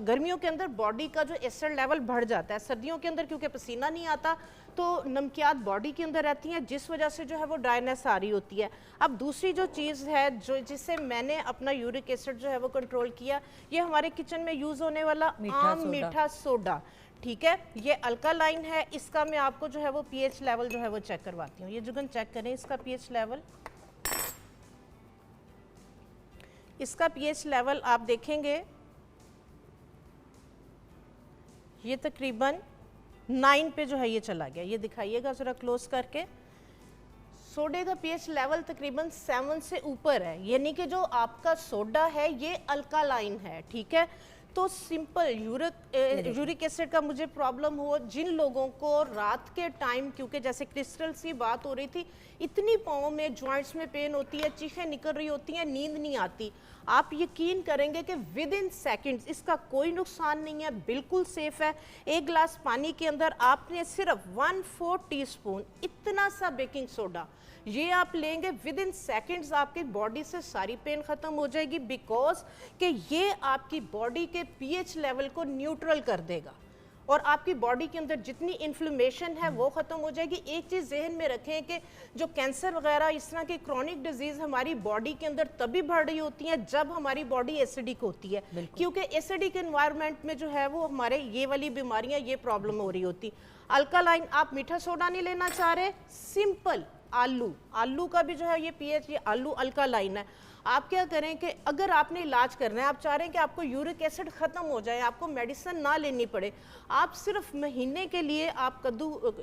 गर्मियों के अंदर बॉडी का जो एसिड लेवल बढ़ जाता है। सर्दियों के अंदर क्योंकि पसीना नहीं आता तो नमकियात बॉडी के अंदर रहती हैं, जिस वजह से जो है वो ड्राइनेस आ रही होती है। अब दूसरी जो चीज़ है जो जिससे मैंने अपना यूरिक एसिड जो है वो कंट्रोल किया, ये हमारे किचन में यूज़ होने वाला आम मीठा सोडा, ठीक है, ये अल्कालाइन है। इसका मैं आपको जो है वो पीएच लेवल जो है वो चेक करवाती हूँ। ये जुगन चेक करें इसका पीएच लेवल, इसका पीएच लेवल आप देखेंगे ये तकरीबन 9 पे जो है ये चला गया। ये दिखाइएगा ज़रा क्लोज करके, सोडे का पीएच लेवल तकरीबन 7 से ऊपर है, यानी कि जो आपका सोडा है ये अल्कालाइन है, ठीक है। तो सिंपल यूरिक एसिड का मुझे प्रॉब्लम हो, जिन लोगों को रात के टाइम, क्योंकि जैसे क्रिस्टल्स की बात हो रही थी, इतनी पाँव में जॉइंट्स में पेन होती है, चीखें निकल रही होती हैं, नींद नहीं आती, आप यकीन करेंगे कि विद इन सेकेंड्स इसका कोई नुकसान नहीं है, बिल्कुल सेफ है। 1 गिलास पानी के अंदर आपने सिर्फ 1/4 टीस्पून इतना सा बेकिंग सोडा ये आप लेंगे, विद इन सेकेंड्स आपकी बॉडी से सारी पेन खत्म हो जाएगी, बिकॉज कि ये आपकी बॉडी के पीएच लेवल को न्यूट्रल कर देगा और आपकी बॉडी के अंदर जितनी इन्फ्लेमेशन है वो ख़त्म हो जाएगी। एक चीज़ जहन में रखें कि जो कैंसर वगैरह इस तरह की क्रॉनिक डिजीज़ हमारी बॉडी के अंदर तभी बढ़ रही होती हैं जब हमारी बॉडी एसिडिक होती है, क्योंकि एसिडिक एनवायरनमेंट में जो है वो हमारे ये वाली बीमारियां, ये प्रॉब्लम हो रही होती। अल्कालाइन, आप मीठा सोडा नहीं लेना चाह रहे, सिंपल आलू का भी जो है ये पीएच, ये आलू अल्कालाइन है। आप क्या करें कि अगर आपने इलाज करना है, आप चाह रहे हैं कि आपको यूरिक एसिड ख़त्म हो जाए, आपको मेडिसिन ना लेनी पड़े, आप सिर्फ महीने के लिए आप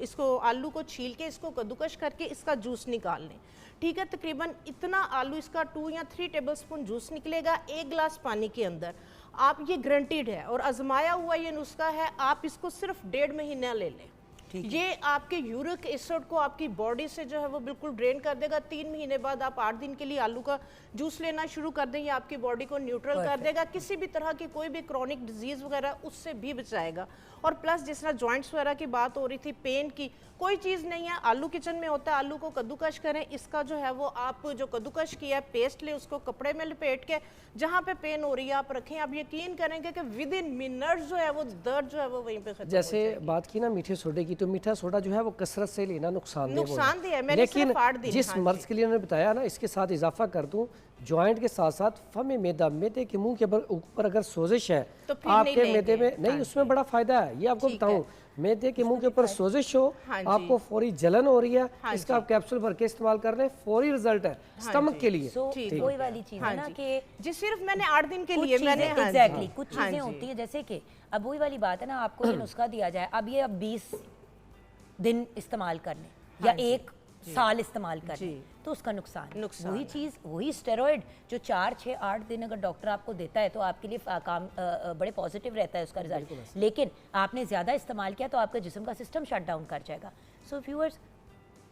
इसको आलू को छील के इसको कद्दूकश करके इसका जूस निकाल लें, ठीक है। तकरीबन इतना आलू, इसका 2 या 3 टेबलस्पून जूस निकलेगा 1 गिलास पानी के अंदर। आप ये गारंटीड है और आजमाया हुआ ये नुस्खा है, आप इसको सिर्फ 1.5 महीना ले लें, ये आपके यूरिक एसिड को आपकी बॉडी से जो है वो बिल्कुल ड्रेन कर देगा। 3 महीने बाद आप 8 दिन के लिए आलू का जूस लेना शुरू कर दें, ये आपकी बॉडी को न्यूट्रल कर देगा, किसी भी तरह की कोई भी क्रॉनिक डिजीज़ वगैरह उससे भी बचाएगा। और प्लस जिस तरह जॉइंट्स वगैरह की बात हो रही थी, पेन की कोई चीज़ नहीं है, आलू किचन में होता है, आलू को कद्दूकश करें, इसका जो है वो आप जो कद्दूकश किया है पेस्ट ले, उसको कपड़े में लपेट के जहाँ पे पेन हो रही है आप रखें, आप यकीन करेंगे कि विद इन मिनट्स जो है वो दर्द जो है वो वहीं पे खत्म। जैसे बात की ना मीठे सोडे की, तो मीठा सोडा जो है वो कसरत से लेना नुकसानदेह है, लेकिन जिस मर्ज के लिए उन्होंने बताया ना, इसके साथ इजाफा कर दूं, जॉइंट के साथ साथ फम मैदा, मैदे के मुंह के ऊपर अगर सोजिश है तो आपके मैदे में नहीं, उसमें बड़ा फायदा है। ये आपको बताऊं, मैदे के मुंह के ऊपर सोजिश हो, आपको फौरी जलन हो रही है, इसका आप कैप्सूल भर के इस्तेमाल कर लें, फौरी रिजल्ट है स्टमक के लिए। वही वाली चीज है ना कि जी सिर्फ मैंने 8 दिन के लिए मैंने एग्जैक्टली कुछ चीजें होती है, जैसे कि अब वही वाली बात है ना, आपको ये नुस्खा दिया जाए, अब ये 20 दिन इस्तेमाल कर लें या 1 साल इस्तेमाल कर लें तो उसका नुकसान वही चीज़, वही स्टेरॉइड जो 4, 6, 8 दिन अगर डॉक्टर आपको देता है तो आपके लिए काम बड़े पॉजिटिव रहता है उसका रिजल्ट, लेकिन आपने ज़्यादा इस्तेमाल किया तो आपका जिस्म का सिस्टम शट डाउन कर जाएगा। सो व्यूअर्स,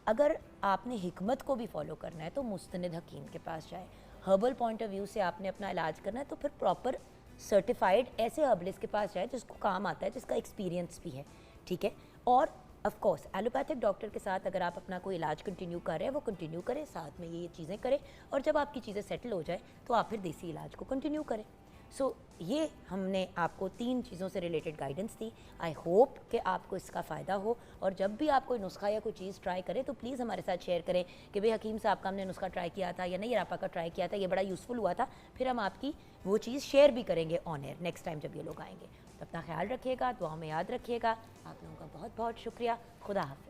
अगर आपने हिकमत को भी फॉलो करना है तो मुस्तनिद हकीम के पास जाए, हर्बल पॉइंट ऑफ व्यू से आपने अपना इलाज करना है तो फिर प्रॉपर सर्टिफाइड ऐसे हर्बलिस्ट के पास जाए जिसको काम आता है, जिसका एक्सपीरियंस भी है, ठीक है। और ऑफ कोर्स एलोपैथिक डॉक्टर के साथ अगर आप अपना कोई इलाज कंटिन्यू कर रहे हैं वो कंटिन्यू करें, साथ में ये चीज़ें करें, और जब आपकी चीज़ें सेटल हो जाए तो आप फिर देसी इलाज को कंटिन्यू करें। सो ये हमने आपको 3 चीज़ों से related guidance the. I hope कि आपको इसका फ़ायदा हो, और जब भी आप कोई नुस्खा या कोई चीज़ ट्राई करें तो प्लीज़ हमारे साथ शेयर करें कि भाई हकीम साहब का हमने नुस्खा ट्राई किया था या नहीं रापा का ट्राई किया था, ये बड़ा यूज़फुल हुआ था। फिर हम आपकी वो चीज़ शेयर भी करेंगे ऑन एयर नेक्स्ट टाइम जब ये लोग आएंगे। तो अपना ख्याल रखिएगा, दुआ में याद रखिएगा। आप लोगों का बहुत बहुत शुक्रिया। खुदा हाफ़िज़।